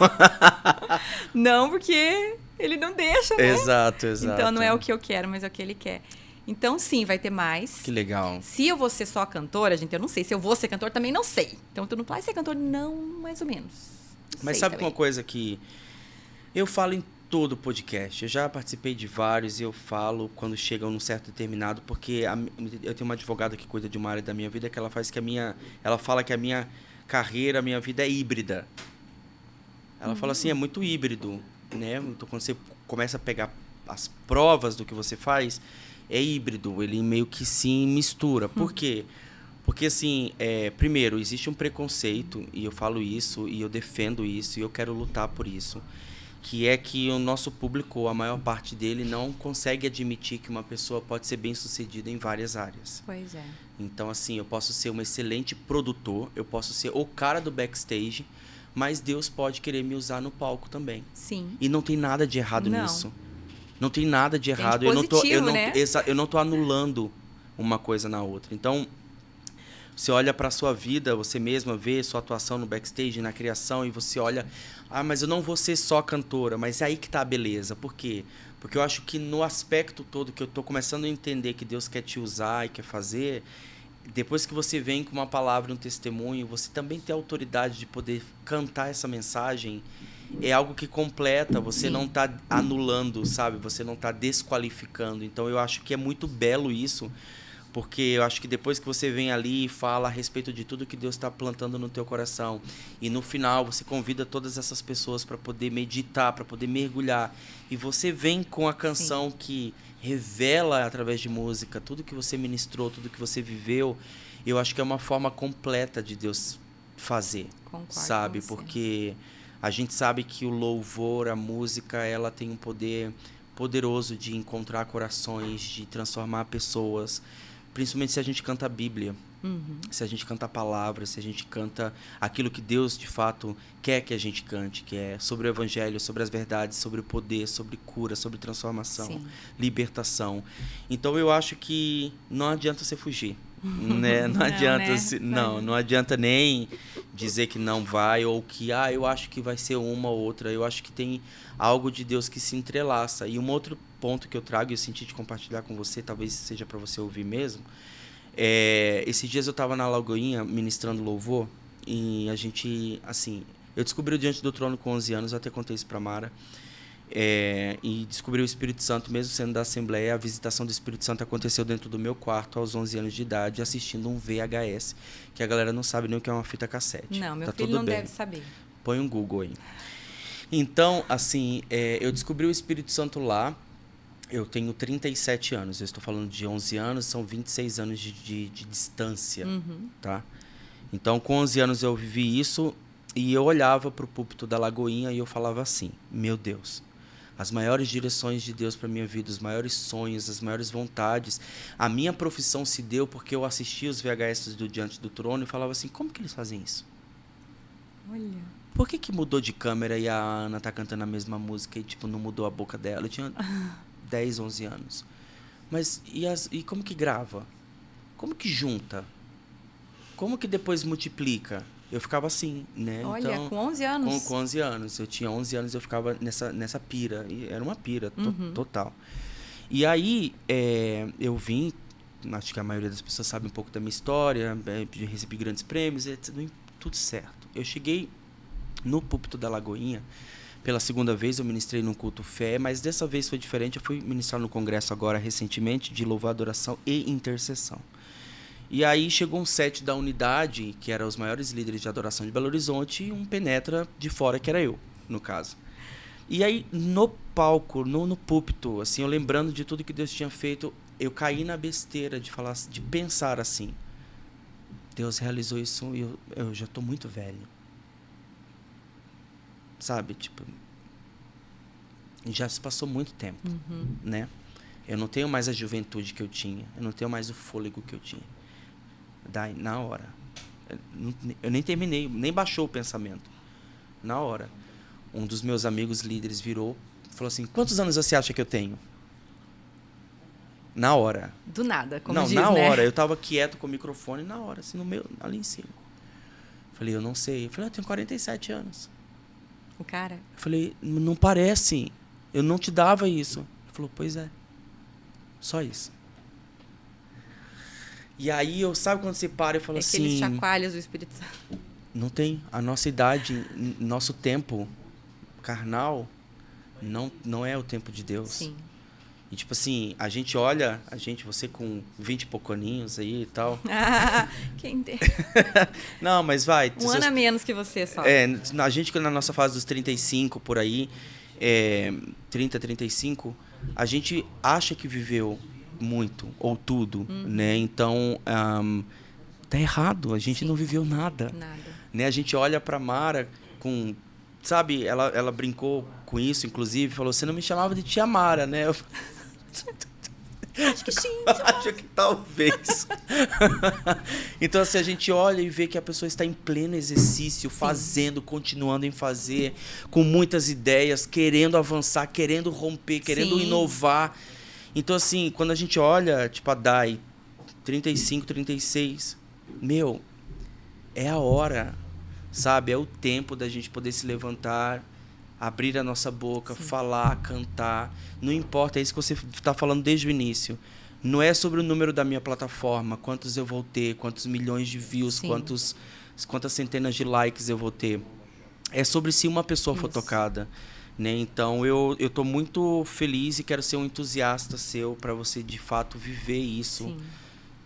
Não, porque ele não deixa, né? Exato, exato. Então não é o que eu quero, mas é o que ele quer. Então, sim, vai ter mais. Que legal. Se eu vou ser só cantora, gente, eu não sei. Se eu vou ser cantor, também não sei. Então, tu não vai ser cantor? Não, mais ou menos. Mas Sei sabe também. uma coisa que eu falo em todo podcast? Eu já participei de vários e eu falo quando chegam num certo determinado, porque eu tenho uma advogada que cuida de uma área da minha vida que ela faz que ela fala que a minha carreira, a minha vida é híbrida. Ela fala assim, é muito híbrido, né? Então quando você começa a pegar as provas do que você faz, é híbrido, ele meio que se mistura. Por quê? Porque, assim, primeiro, existe um preconceito, e eu falo isso, e eu defendo isso, e eu quero lutar por isso, que é que o nosso público, a maior parte dele, não consegue admitir que uma pessoa pode ser bem-sucedida em várias áreas. Pois é. Então, assim, eu posso ser um excelente produtor, eu posso ser o cara do backstage, mas Deus pode querer me usar no palco também. Sim. E não tem nada de errado Não. nisso. Não tem nada de Tem errado. de Eu não tô, positivo, né? eu não tô anulando uma coisa na outra. Então, você olha para a sua vida, você mesma vê sua atuação no backstage, na criação, e você olha, mas eu não vou ser só cantora, mas é aí que tá a beleza. Por quê? Porque eu acho que no aspecto todo que eu tô começando a entender que Deus quer te usar e quer fazer, depois que você vem com uma palavra, um testemunho, você também tem a autoridade de poder cantar essa mensagem. É algo que completa, você Sim. não tá anulando, sabe? Você não tá desqualificando. Então eu acho que é muito belo isso, porque eu acho que depois que você vem ali e fala a respeito de tudo que Deus está plantando no teu coração, e no final você convida todas essas pessoas para poder meditar, para poder mergulhar, e você vem com a canção que revela através de música tudo que você ministrou, tudo que você viveu, eu acho que é uma forma completa de Deus fazer, Concordo sabe? com você. Porque a gente sabe que o louvor, a música, ela tem um poder poderoso de encontrar corações, de transformar pessoas, principalmente se a gente canta a Bíblia, se a gente canta a palavra, se a gente canta aquilo que Deus de fato quer que a gente cante, que é sobre o Evangelho, sobre as verdades, sobre o poder, sobre cura, sobre transformação, Sim. libertação. Então eu acho que não adianta você fugir, né? Não adianta, né? não adianta nem dizer que não vai ou que eu acho que vai ser uma ou outra. Eu acho que tem algo de Deus que se entrelaça. E um outro ponto que eu trago e eu senti de compartilhar com você, talvez seja para você ouvir mesmo, esses dias eu estava na Lagoinha ministrando louvor e a gente, assim, eu descobri o Diante do Trono com 11 anos, eu até contei isso para Mara, e descobri o Espírito Santo, mesmo sendo da Assembleia. A visitação do Espírito Santo aconteceu dentro do meu quarto aos 11 anos de idade, assistindo um VHS, que a galera não sabe nem o que é uma fita cassete. Não, meu Tá filho tudo não bem. deve saber. Põe um Google aí. Então, assim, eu descobri o Espírito Santo lá. Eu tenho 37 anos. Eu estou falando de 11 anos, são 26 anos de distância, tá? Então, com 11 anos eu vivi isso e eu olhava para o púlpito da Lagoinha e eu falava assim, meu Deus, as maiores direções de Deus para minha vida, os maiores sonhos, as maiores vontades. A minha profissão se deu porque eu assistia os VHS do Diante do Trono e falava assim, como que eles fazem isso? Olha. Por que mudou de câmera e a Ana tá cantando a mesma música e, tipo, não mudou a boca dela? Eu tinha 10, 11 anos. Mas e como que grava? Como que junta? Como que depois multiplica? Eu ficava assim, né? Olha, Então, com 11 anos. com 11 anos. Eu tinha 11 anos, eu ficava nessa pira. E era uma pira total. E aí, eu vim, acho que a maioria das pessoas sabe um pouco da minha história, recebi grandes prêmios, tudo certo. Eu cheguei no púlpito da Lagoinha, pela segunda vez eu ministrei num culto fé, mas dessa vez foi diferente, eu fui ministrar no congresso agora recentemente de louvor, adoração e intercessão. E aí chegou um set da unidade, que eram os maiores líderes de adoração de Belo Horizonte, e um penetra de fora, que era eu, no caso. E aí, no palco, no púlpito, assim, eu lembrando de tudo que Deus tinha feito, eu caí na besteira de falar, de pensar assim, Deus realizou isso e eu já estou muito velho. Sabe, tipo, já se passou muito tempo, né? Eu não tenho mais a juventude que eu tinha, eu não tenho mais o fôlego que eu tinha. Daí, na hora, eu nem terminei, nem baixou o pensamento. Na hora, um dos meus amigos líderes virou, falou assim, quantos anos você acha que eu tenho? Na hora. Do nada, como não, diz, na né? hora, eu tava quieto com o microfone, na hora, assim, no meio, ali em cima. Falei, eu não sei. Eu falei, eu tenho 47 anos. O cara? Eu falei, não parece, eu não te dava isso. Ele falou, pois é, só isso. E aí, sabe quando você para e fala assim... Aqueles chacoalhos do Espírito Santo. Não tem, a nossa idade, nosso tempo carnal, não é o tempo de Deus. Sim. E tipo assim, a gente olha, você com 20 e poucos aninhos aí e tal. Quem tem? Não, mas vai. Um ano a menos que você só. A gente na nossa fase dos 35 por aí, 30, 35, a gente acha que viveu muito, ou tudo, né? Então, tá errado, a gente não viveu nada. Né? A gente olha pra Mara com... Sabe, ela brincou com isso, inclusive, falou, você não me chamava de tia Mara, né? Acho que sim. Acho que talvez. Então, assim, a gente olha e vê que a pessoa está em pleno exercício, fazendo, continuando em fazer, com muitas ideias, querendo avançar, querendo romper, querendo inovar. Então, assim, quando a gente olha, tipo, a Dai, 35, 36, é a hora, sabe? É o tempo da gente poder se levantar, abrir a nossa boca, falar, cantar. Não importa, é isso que você está falando desde o início. Não é sobre o número da minha plataforma, quantos eu vou ter, quantos milhões de views, quantas centenas de likes eu vou ter. É sobre se uma pessoa for tocada. Né? Então, eu estou muito feliz e quero ser um entusiasta seu para você, de fato, viver isso. Sim.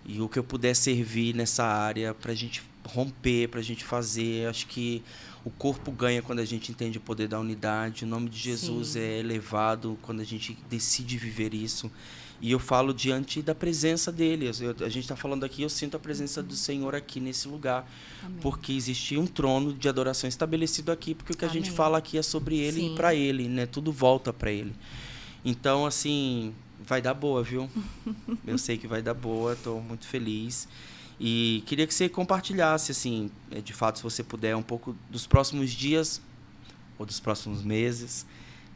E o que eu puder servir nessa área para a gente romper, para a gente fazer. Acho que o corpo ganha quando a gente entende o poder da unidade. O nome de Jesus é elevado quando a gente decide viver isso. E eu falo diante da presença dele. A gente está falando aqui, eu sinto a presença do Senhor aqui nesse lugar. Amém. Porque existe um trono de adoração estabelecido aqui, porque o que a gente fala aqui é sobre ele e para ele, né? Tudo volta para ele. Então, assim, vai dar boa, viu? Eu sei que vai dar boa, estou muito feliz. E queria que você compartilhasse, assim, de fato, se você puder, um pouco dos próximos dias ou dos próximos meses,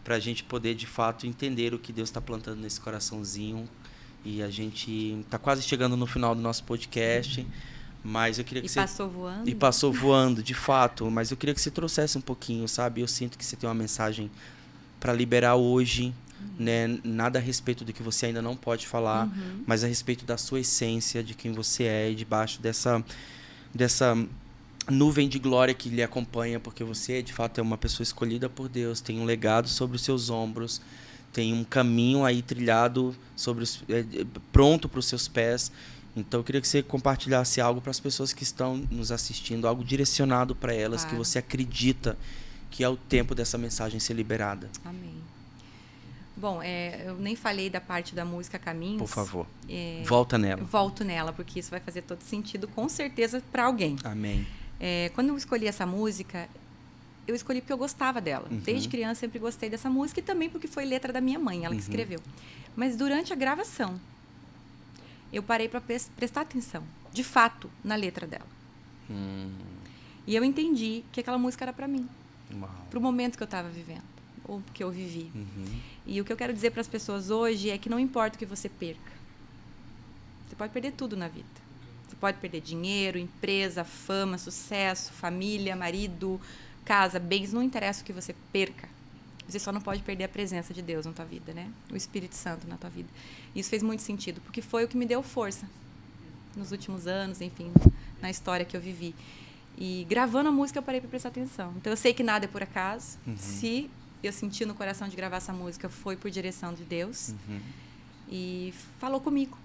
para a gente poder, de fato, entender o que Deus está plantando nesse coraçãozinho. E a gente está quase chegando no final do nosso podcast, mas eu queria que você... passou voando? E passou voando, de fato. Mas eu queria que você trouxesse um pouquinho, sabe? Eu sinto que você tem uma mensagem para liberar hoje, né? Nada a respeito do que você ainda não pode falar, mas a respeito da sua essência, de quem você é, e debaixo dessa nuvem de glória que lhe acompanha, porque você, de fato, é uma pessoa escolhida por Deus, tem um legado sobre os seus ombros, tem um caminho aí trilhado pronto para os seus pés. Então, eu queria que você compartilhasse algo para as pessoas que estão nos assistindo, algo direcionado para elas, que você acredita que é o tempo dessa mensagem ser liberada. Amém. Bom, eu nem falei da parte da música Caminhos. Por favor, volta nela. Volto nela, porque isso vai fazer todo sentido, com certeza, para alguém. Amém. Quando eu escolhi essa música, eu escolhi porque eu gostava dela. Desde criança, sempre gostei dessa música e também porque foi letra da minha mãe, ela que escreveu. Mas durante a gravação, eu parei para prestar atenção, de fato, na letra dela. E eu entendi que aquela música era para mim, para o momento que eu estava vivendo, ou que eu vivi. E o que eu quero dizer para as pessoas hoje é que não importa o que você perca, Você pode perder tudo na vida. Você pode perder dinheiro, empresa, fama, sucesso, família, marido, casa, bens. Não interessa o que você perca. Você só não pode perder a presença de Deus na tua vida, né? O Espírito Santo na tua vida. Isso fez muito sentido, porque foi o que me deu força nos últimos anos, enfim, na história que eu vivi. E gravando a música eu parei para prestar atenção. Então eu sei que nada é por acaso. Se eu senti no coração de gravar essa música, foi por direção de Deus. E falou comigo.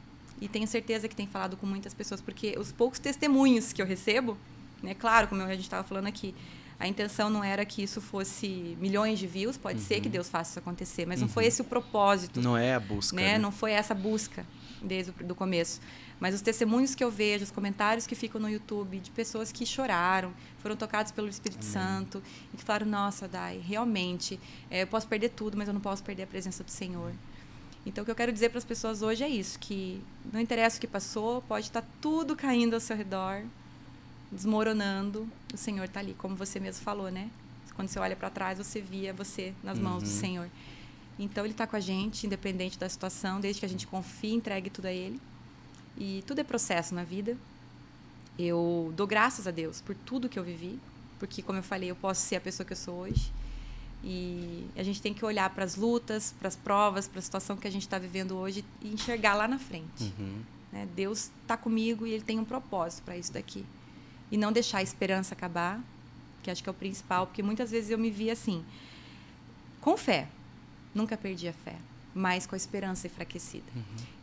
E tenho certeza que tem falado com muitas pessoas, porque os poucos testemunhos que eu recebo, né, claro, como a gente estava falando aqui, a intenção não era que isso fosse milhões de views, pode ser que Deus faça isso acontecer, mas não foi esse o propósito. Não é a busca, né? Não foi essa busca desde o começo. Mas os testemunhos que eu vejo, os comentários que ficam no YouTube de pessoas que choraram, foram tocados pelo Espírito Santo e que falaram, nossa, Dai, realmente, eu posso perder tudo, mas eu não posso perder a presença do Senhor. Então, o que eu quero dizer para as pessoas hoje é isso, que não interessa o que passou, pode estar tudo caindo ao seu redor, desmoronando, o Senhor está ali, como você mesmo falou, né? Quando você olha para trás, você via você nas mãos do Senhor. Então, Ele está com a gente, independente da situação, desde que a gente confie, entregue tudo a Ele. E tudo é processo na vida. Eu dou graças a Deus por tudo que eu vivi, porque, como eu falei, eu posso ser a pessoa que eu sou hoje. E a gente tem que olhar para as lutas, para as provas, para a situação que a gente está vivendo hoje e enxergar lá na frente. Né? Deus está comigo e Ele tem um propósito para isso daqui. E não deixar a esperança acabar, que acho que é o principal, porque muitas vezes eu me vi assim, com fé, nunca perdi a fé, mas com a esperança enfraquecida.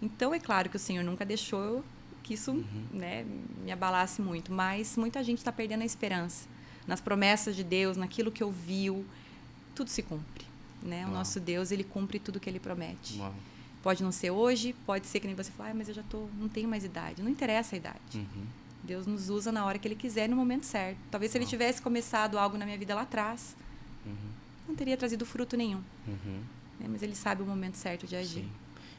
Então, é claro que o Senhor nunca deixou que isso né, me abalasse muito, mas muita gente está perdendo a esperança nas promessas de Deus, naquilo que ouviu, tudo se cumpre. Né? O nosso Deus, Ele cumpre tudo que Ele promete. Pode não ser hoje, pode ser que nem você fala, mas eu já não tenho mais idade. Não interessa a idade. Deus nos usa na hora que Ele quiser, no momento certo. Talvez se Ele tivesse começado algo na minha vida lá atrás, não teria trazido fruto nenhum. Né? Mas Ele sabe o momento certo de agir. Sim.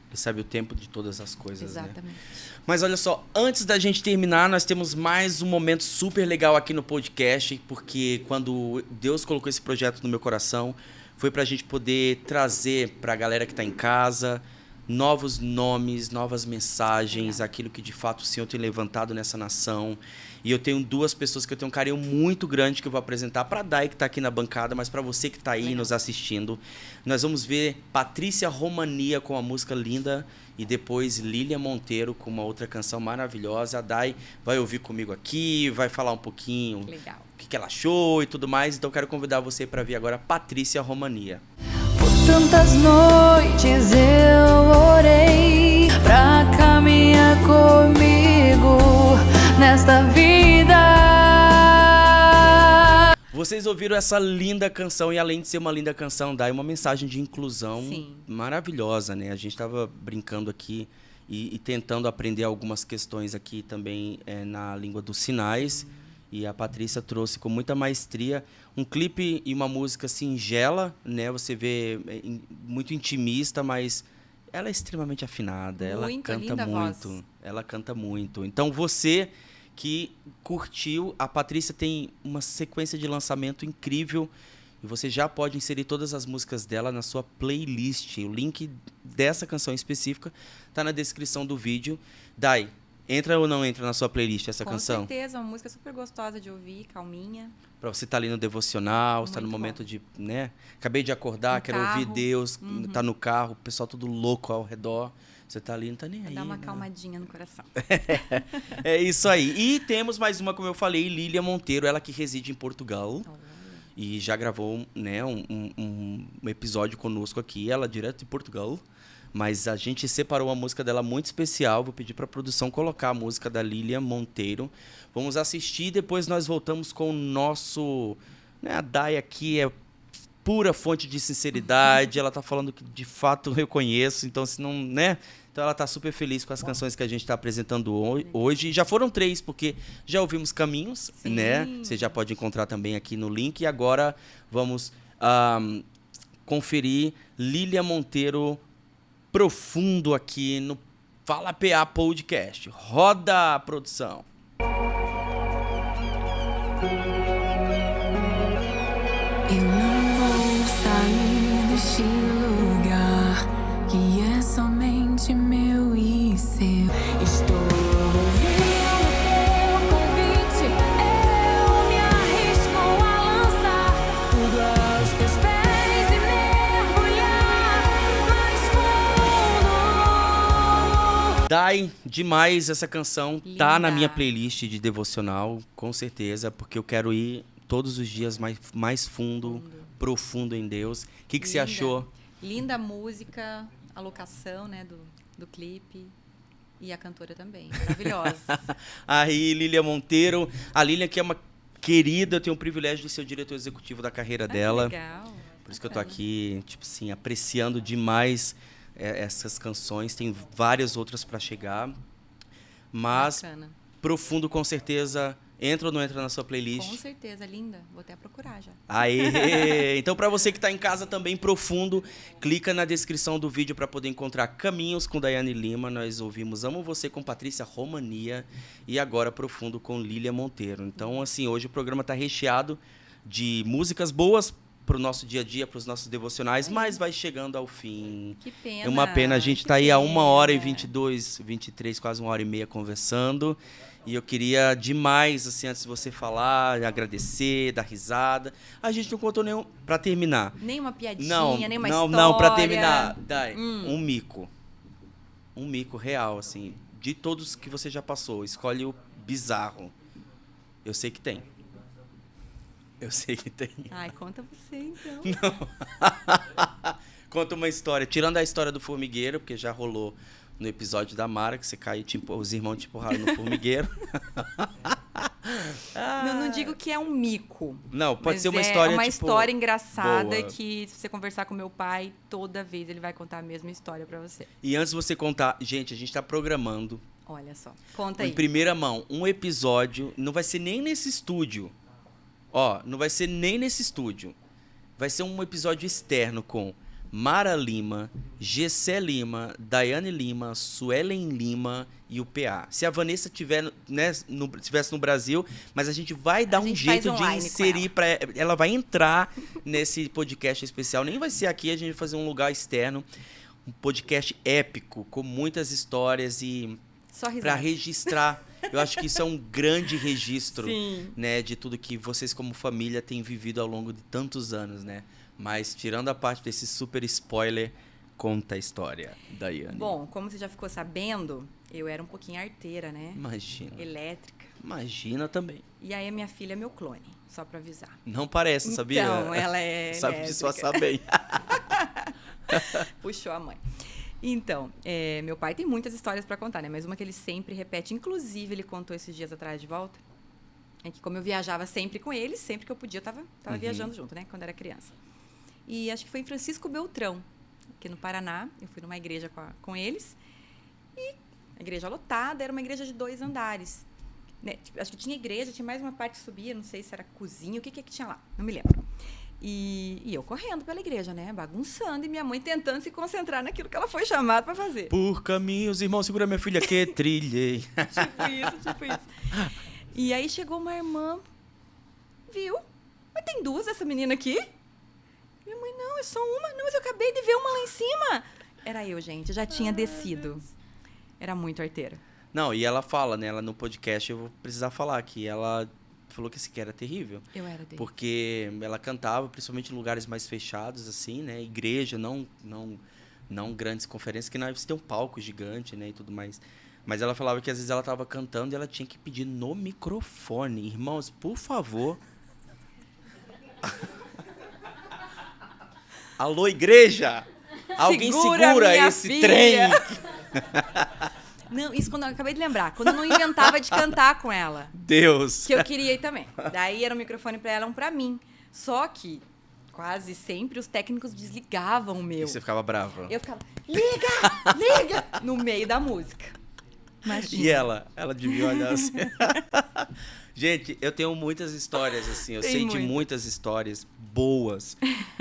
Ele sabe o tempo de todas as coisas. Exatamente. Né? Mas olha só, antes da gente terminar, nós temos mais um momento super legal aqui no podcast, porque quando Deus colocou esse projeto no meu coração, foi pra gente poder trazer pra galera que tá em casa novos nomes, novas mensagens, aquilo que de fato o Senhor tem levantado nessa nação. E eu tenho duas pessoas que eu tenho um carinho muito grande que eu vou apresentar para a Dai, que está aqui na bancada, mas para você que está aí nos assistindo. Nós vamos ver Patrícia Romania com a música Linda e depois Lília Monteiro com uma outra canção maravilhosa. A Dai vai ouvir comigo aqui, vai falar um pouquinho o que ela achou e tudo mais. Então eu quero convidar você para ver agora Patrícia Romania. Tantas noites eu orei pra caminhar comigo nesta vida. Vocês ouviram essa linda canção e além de ser uma linda canção, dá uma mensagem de inclusão maravilhosa, né? A gente estava brincando aqui e tentando aprender algumas questões aqui também na língua dos sinais. E a Patrícia trouxe com muita maestria um clipe e uma música singela, né? Você vê muito intimista, mas ela é extremamente afinada. Ela canta muito. Voz. Ela canta muito. Então você que curtiu, a Patrícia tem uma sequência de lançamento incrível e você já pode inserir todas as músicas dela na sua playlist. O link dessa canção específica está na descrição do vídeo. Dai, entra ou não entra na sua playlist essa canção? Com certeza, uma música super gostosa de ouvir, calminha. Pra você estar ali no devocional, está no momento de, né? Acabei de acordar, quero ouvir Deus, tá no carro, o pessoal tudo louco ao redor. Você tá ali, não tá nem aí. Dá uma calmadinha no coração. É isso aí. E temos mais uma, como eu falei, Lília Monteiro, ela que reside em Portugal. E já gravou, né, um episódio conosco aqui, ela direto de Portugal. Mas a gente separou uma música dela muito especial. Vou pedir para a produção colocar a música da Lília Monteiro. Vamos assistir e depois nós voltamos com o nosso... Né, a Dai aqui é pura fonte de sinceridade. Ela tá falando que de fato eu conheço. Então, se não, né? Então ela tá super feliz com as canções que a gente está apresentando hoje. Já foram 3, porque já ouvimos Caminhos, né? Você já pode encontrar também aqui no link. E agora vamos conferir Lília Monteiro Profundo aqui no Fala PA Podcast. Roda a produção. Eu não vou sair deste lugar que é somente meu e seu. Estou Dai demais essa canção, tá na Linda. minha playlist de devocional, com certeza, porque eu quero ir todos os dias mais fundo, profundo em Deus. O que você Linda. achou? Linda música, a locação, né, do clipe. E a cantora também, maravilhosa. Aí, Lília Monteiro. A Lília, que é uma querida, eu tenho o privilégio de ser o diretor executivo da carreira dela. Legal. Por isso que eu tô aqui, tipo assim, apreciando demais essas canções. Tem várias outras para chegar. Mas Bacana. Profundo, com certeza, entra ou não entra na sua Com playlist? certeza, linda. Vou até procurar já. Aê! Então, para você que tá em casa também, Profundo, clica na descrição do vídeo para poder encontrar Caminhos com Daiane Lima. Nós ouvimos Amo Você com Patrícia Romania e agora Profundo com Lília Monteiro. Então, assim, hoje o programa tá recheado de músicas boas pro nosso dia a dia, pros nossos devocionais, mas vai chegando ao fim. Que pena. É uma pena, a gente que tá aí há 1h22, pena. 23, quase 1h30 conversando. E eu queria demais, assim, antes de você falar, agradecer, dar risada. A gente não contou nenhum... Pra terminar. Nem uma piadinha, Não, nem uma não, história. não, pra terminar, Dai, um mico. Um mico real, assim. De todos que você já passou, escolhe o bizarro. Eu sei que tem. Eu sei que tem. Ai, conta você, então. Conta uma história. Tirando a história do formigueiro, porque já rolou no episódio da Mara, que você caiu, os irmãos te empurraram no formigueiro. Não digo que é um mico. Não, pode mas ser uma história, é uma tipo, história engraçada boa. que, se você conversar com meu pai, toda vez ele vai contar a mesma história pra você. E antes de você contar, gente, a gente tá programando, Olha só. Conta em aí. primeira mão, um episódio, não vai ser nem nesse estúdio. Ó, não vai ser nem nesse estúdio. Vai ser um episódio externo com Mara Lima, Gessé Lima, Daiane Lima, Suelen Lima e o PA. Se a Vanessa estivesse no Brasil, mas a gente vai dar A um gente jeito faz de online com inserir para ela vai entrar nesse podcast especial. Nem vai ser aqui, a gente vai fazer um lugar externo, um podcast épico com muitas histórias e Só para risada. registrar. Eu acho que isso é um grande registro, Sim. né, de tudo que vocês como família têm vivido ao longo de tantos anos, né? Mas tirando a parte desse super spoiler, conta a história, Daiane. Bom, como você já ficou sabendo, eu era um pouquinho arteira, né? Imagina. Elétrica. Imagina também. E aí a minha filha é meu clone, só pra avisar. Não parece, sabia? Então, ela é Sabe elétrica. disfarçar bem. Puxou a mãe. Então, meu pai tem muitas histórias pra contar, né? Mas uma que ele sempre repete, inclusive ele contou esses dias atrás de volta, é que como eu viajava sempre com ele, sempre que eu podia, eu tava viajando junto, né? Quando era criança. E acho que foi em Francisco Beltrão, aqui no Paraná. Eu fui numa igreja com eles. E a igreja lotada, era uma igreja de 2 andares. Né? Acho que tinha igreja, tinha mais uma parte que subia, não sei se era cozinha, o que que tinha lá, não me lembro. E eu correndo pela igreja, né? Bagunçando, e minha mãe tentando se concentrar naquilo que ela foi chamada para fazer. Por caminhos, irmão, segura minha filha que trilhei. Tipo isso. E aí chegou uma irmã, viu? Mas tem 2 dessa menina aqui? Minha mãe, não, é só uma. Não, mas eu acabei de ver uma lá em cima. Era eu, gente, já tinha descido. Era muito arteira. Não, e ela fala, né? Ela no podcast, eu vou precisar falar que ela falou que esse que era terrível. Eu era dele. Porque ela cantava, principalmente em lugares mais fechados, assim, né? Igreja, não grandes conferências, que na você tem um palco gigante, né? E tudo mais. Mas ela falava que às vezes ela estava cantando e ela tinha que pedir no microfone. Irmãos, por favor. Alô, igreja! Alguém segura minha esse filha. trem! Não, isso quando eu acabei de lembrar. Quando eu não inventava de cantar com ela. Deus! Que eu queria ir também. Daí era um microfone pra ela, um pra mim. Só que, quase sempre, os técnicos desligavam o meu. E você ficava brava. Eu ficava, liga! No meio da música. Imagina. E ela devia olhar assim. Gente, eu tenho muitas histórias, assim. Eu Tem sei de muitas. muitas histórias boas.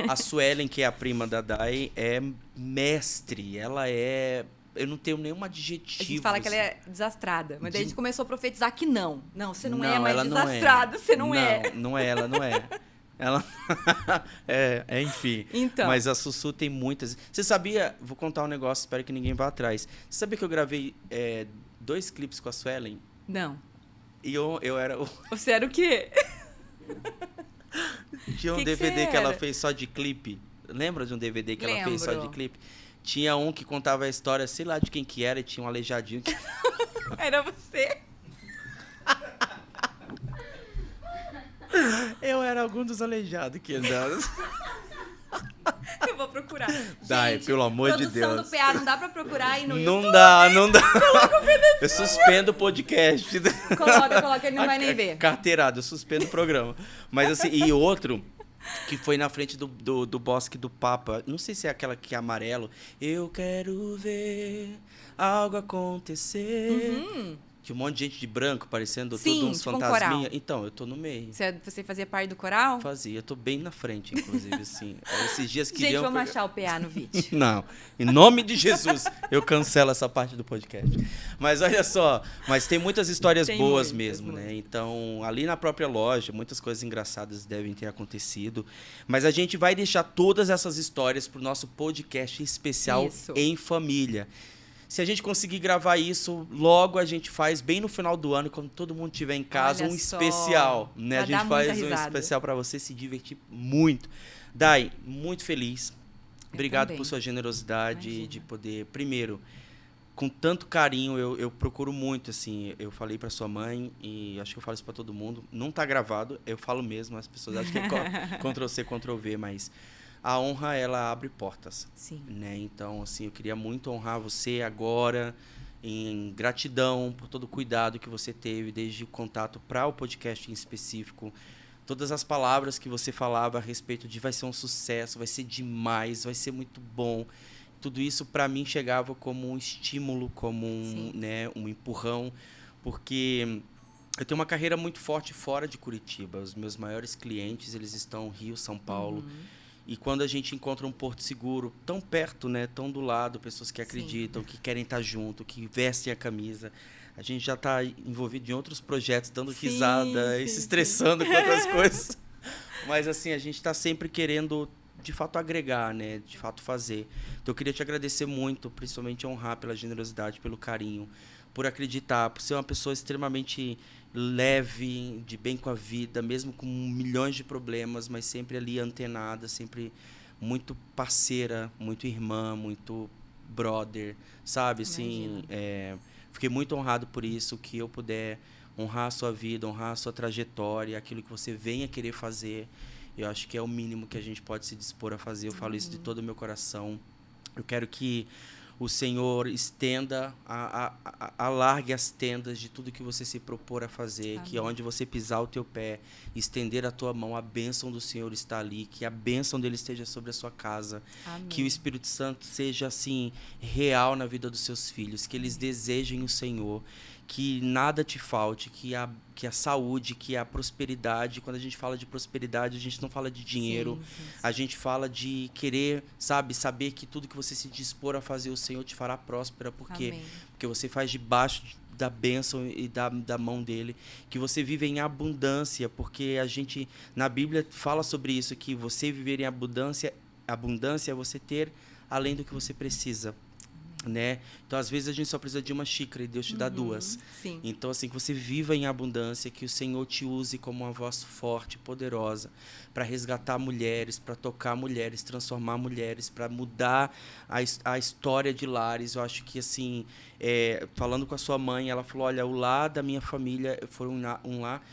A Suelen, que é a prima da Dai, é mestre. Ela é... Eu não tenho nenhum adjetivo. A gente fala que ela é desastrada. Mas daí a gente começou a profetizar que não. Não, você não é Não, mais ela não é. desastrada, você não é. Não é, ela não é. Ela... enfim. Então. Mas a Sussu tem muitas... Você sabia... Vou contar um negócio, espero que ninguém vá atrás. Você sabia que eu gravei 2 clipes com a Suelen? Não. E eu era... Você era o quê? Tinha um Que DVD você que ela era? fez só de clipe. Lembra de um DVD que ela fez só de Lembro. clipe? Tinha um que contava a história, sei lá de quem que era, e tinha um aleijadinho. Era você? Eu era algum dos aleijados que andava. Eu vou procurar. Dai, Gente, pelo amor de produção Deus. do PA, não dá pra procurar aí no Não YouTube? dá. Eu suspendo o podcast. Coloca, ele não vai nem ver. Carteirado, eu suspendo o programa. Mas assim, e outro que foi na frente do Bosque do Papa. Não sei se é aquela que é amarelo. Eu quero ver algo acontecer. Tinha um monte de gente de branco, parecendo Sim, tudo uns tipo um fantasminha. coral. Então, eu tô no meio. Você fazia parte do coral? Fazia, eu tô bem na frente, inclusive, assim. Esses dias Gente, queriam... vamos achar o PA no vídeo. Não, em nome de Jesus, eu cancelo essa parte do podcast. Mas olha só, mas tem muitas histórias Tem boas muitas, mesmo, né? muitas. Então, ali na própria loja, muitas coisas engraçadas devem ter acontecido. Mas a gente vai deixar todas essas histórias pro nosso podcast especial Isso. em família. Se a gente conseguir gravar isso, logo a gente faz bem no final do ano, quando todo mundo estiver em casa, Olha um só, especial, né? pra A gente dar faz muita um risada. especial para você se divertir muito. Dai, muito feliz. Obrigado também. por sua generosidade Imagina. de poder, primeiro, com tanto carinho, eu procuro muito, assim, eu falei para sua mãe e acho que eu falo isso para todo mundo, não tá gravado, eu falo mesmo, as pessoas acham que é Ctrl-C, Ctrl-V, mas a honra, ela abre portas. Sim. Né? Então, assim, eu queria muito honrar você agora, em gratidão por todo o cuidado que você teve desde o contato para o podcast em específico. Todas as palavras que você falava a respeito de vai ser um sucesso, vai ser demais, vai ser muito bom. Tudo isso, para mim, chegava como um estímulo, como né, um empurrão, porque eu tenho uma carreira muito forte fora de Curitiba. Os meus maiores clientes, eles estão no Rio, São Paulo. E quando a gente encontra um porto seguro tão perto, né, tão do lado, pessoas que acreditam, que querem estar junto, que vestem a camisa, a gente já está envolvido em outros projetos, dando risada e se estressando com outras coisas. Mas assim, a gente está sempre querendo, de fato, agregar, né, de fato fazer. Então eu queria te agradecer muito, principalmente honrar pela generosidade, pelo carinho, por acreditar, por ser uma pessoa extremamente leve, de bem com a vida, mesmo com milhões de problemas, mas sempre ali antenada, sempre muito parceira, muito irmã, muito brother, sabe? Assim, fiquei muito honrado por isso, que eu puder honrar a sua vida, honrar a sua trajetória, aquilo que você venha querer fazer. Eu acho que é o mínimo que a gente pode se dispor a fazer. Eu falo isso de todo o meu coração. Eu quero que o Senhor estenda, alargue as tendas de tudo que você se propor a fazer, que onde você pisar o teu pé, estender a tua mão, a bênção do Senhor está ali, que a bênção dele esteja sobre a sua casa, que o Espírito Santo seja assim real na vida dos seus filhos, que eles desejem o Senhor, que nada te falte, que a saúde, que a prosperidade. Quando a gente fala de prosperidade, a gente não fala de dinheiro, a gente fala de querer, saber que tudo que você se dispor a fazer, o Senhor te fará próspera. Por quê? Porque você faz debaixo da bênção e da mão dele, que você vive em abundância, porque a gente, na Bíblia, fala sobre isso, que você viver em abundância é você ter além do que você precisa. Né? Então, às vezes, a gente só precisa de uma xícara e Deus te dá duas. Sim. Então, assim, que você viva em abundância, que o Senhor te use como uma voz forte, poderosa, para resgatar mulheres, para tocar mulheres, transformar mulheres, para mudar a história de lares. Eu acho que, assim, falando com a sua mãe, ela falou, olha, o lar da minha família foi um lar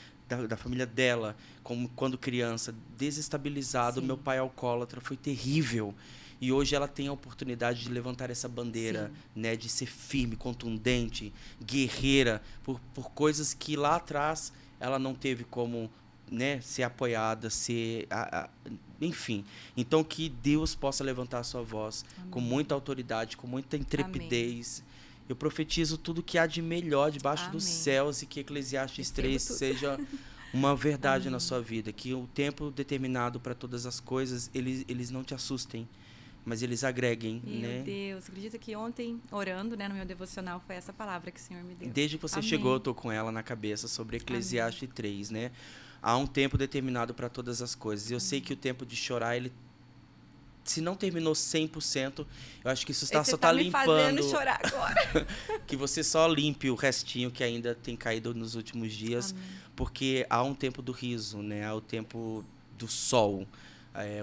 da família dela, como quando criança, desestabilizado. Meu pai alcoólatra, foi terrível. E hoje ela tem a oportunidade de levantar essa bandeira, né, de ser firme, contundente, guerreira, por coisas que lá atrás ela não teve como, né, ser apoiada, enfim. Então, que Deus possa levantar a sua voz com muita autoridade, com muita intrepidez. Eu profetizo tudo que há de melhor debaixo dos céus, e que Eclesiastes 3 seja uma verdade na sua vida, que o tempo determinado para todas as coisas, eles não te assustem, mas eles agreguem, né? Meu Deus, acredita que ontem, orando, né, no meu devocional, foi essa palavra que o Senhor me deu. Desde que você chegou, eu tô com ela na cabeça, sobre Eclesiastes 3, né? Há um tempo determinado para todas as coisas. Eu sei que o tempo de chorar, ele, se não terminou 100%, eu acho que isso só está limpando. Você tá me fazendo chorar agora. Que você só limpe o restinho que ainda tem caído nos últimos dias, porque há um tempo do riso, né? Há o tempo do sol.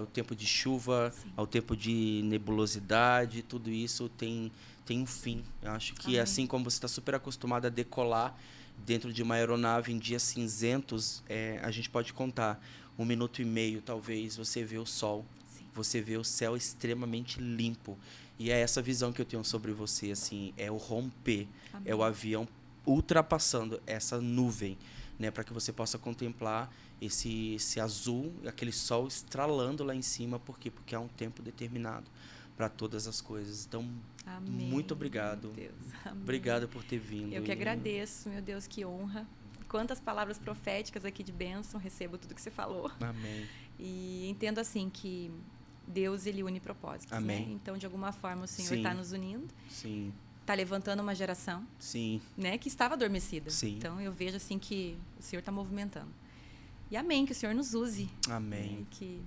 o tempo de chuva, ao tempo de nebulosidade, tudo isso tem um fim. Eu acho que Amém. assim como você está super acostumado a decolar dentro de uma aeronave em dias cinzentos, a gente pode contar 1 minuto e meio, talvez, você vê o sol, você vê o céu extremamente limpo. E é essa visão que eu tenho sobre você, assim, é o romper, Amém. é o avião ultrapassando essa nuvem, né, para que você possa contemplar esse azul, aquele sol estralando lá em cima. Por quê? Porque há um tempo determinado para todas as coisas. Então, Amém. muito obrigado. Meu Deus. Amém. Obrigado por ter vindo. Eu que agradeço, meu Deus, que honra. Quantas palavras proféticas aqui de bênção, recebo tudo que você falou. Amém. E entendo assim que Deus, ele une propósitos, Amém. né? Então, de alguma forma, o Senhor Sim. está nos unindo. Sim. Está levantando uma geração, Sim. né, que estava adormecida. Sim. Então, eu vejo assim que o Senhor está movimentando. E amém, que o Senhor nos use. Amém. Né, que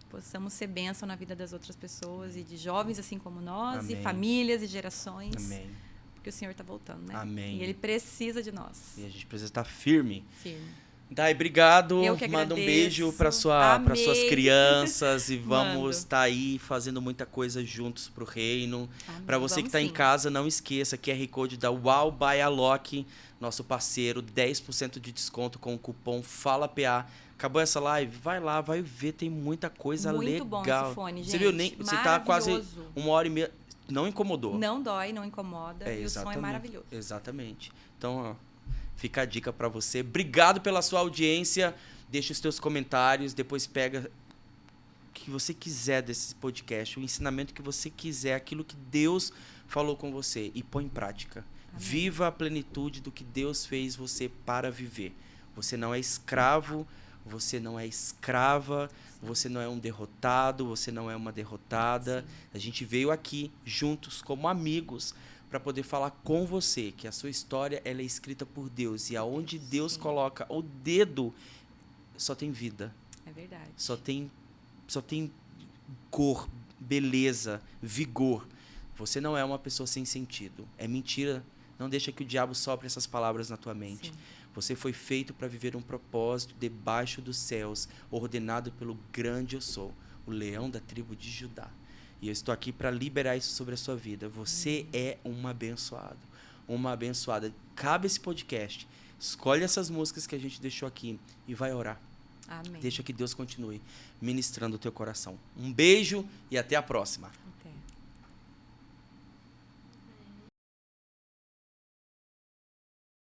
possamos ser bênção na vida das outras pessoas e de jovens assim como nós, Amém. e famílias e gerações. Amém. Porque o Senhor está voltando, né? Amém. E Ele precisa de nós. E a gente precisa estar firme. Firme. Dai, obrigado. Eu que Manda um agradeço. beijo para suas Amei. crianças e vamos Mando. estar aí fazendo muita coisa juntos pro reino. Amém. Para você que Vamos está em sim. casa, não esqueça, QR Code da Wow by Alok, nosso parceiro, 10% de desconto com o cupom FALAPA. Acabou essa live? Vai lá, vai ver, tem muita coisa Muito legal. bom esse fone, Você viu, gente. você tá quase Maravilhoso. 1h30, não incomodou. Não dói, não incomoda. E o som é maravilhoso. Exatamente. Então, ó, fica a dica para você. Obrigado pela sua audiência. Deixa os teus comentários, depois pega o que você quiser desse podcast, o ensinamento que você quiser, aquilo que Deus falou com você e põe em prática. Amém. Viva a plenitude do que Deus fez você para viver. Você não é escravo, você não é escrava, você não é um derrotado, você não é uma derrotada. Sim. A gente veio aqui juntos como amigos para poder falar com você que a sua história ela é escrita por Deus e aonde Deus Sim. coloca o dedo só tem vida, É verdade. só tem cor, beleza, vigor. Você não é uma pessoa sem sentido. É mentira. Não deixa que o diabo sopre essas palavras na tua mente. Sim. Você foi feito para viver um propósito debaixo dos céus, ordenado pelo grande eu sou, o leão da tribo de Judá. E eu estou aqui para liberar isso sobre a sua vida. Você é um abençoado, uma abençoada. Cabe esse podcast. Escolhe essas músicas que a gente deixou aqui e vai orar. Amém. Deixa que Deus continue ministrando o teu coração. Um beijo e até a próxima.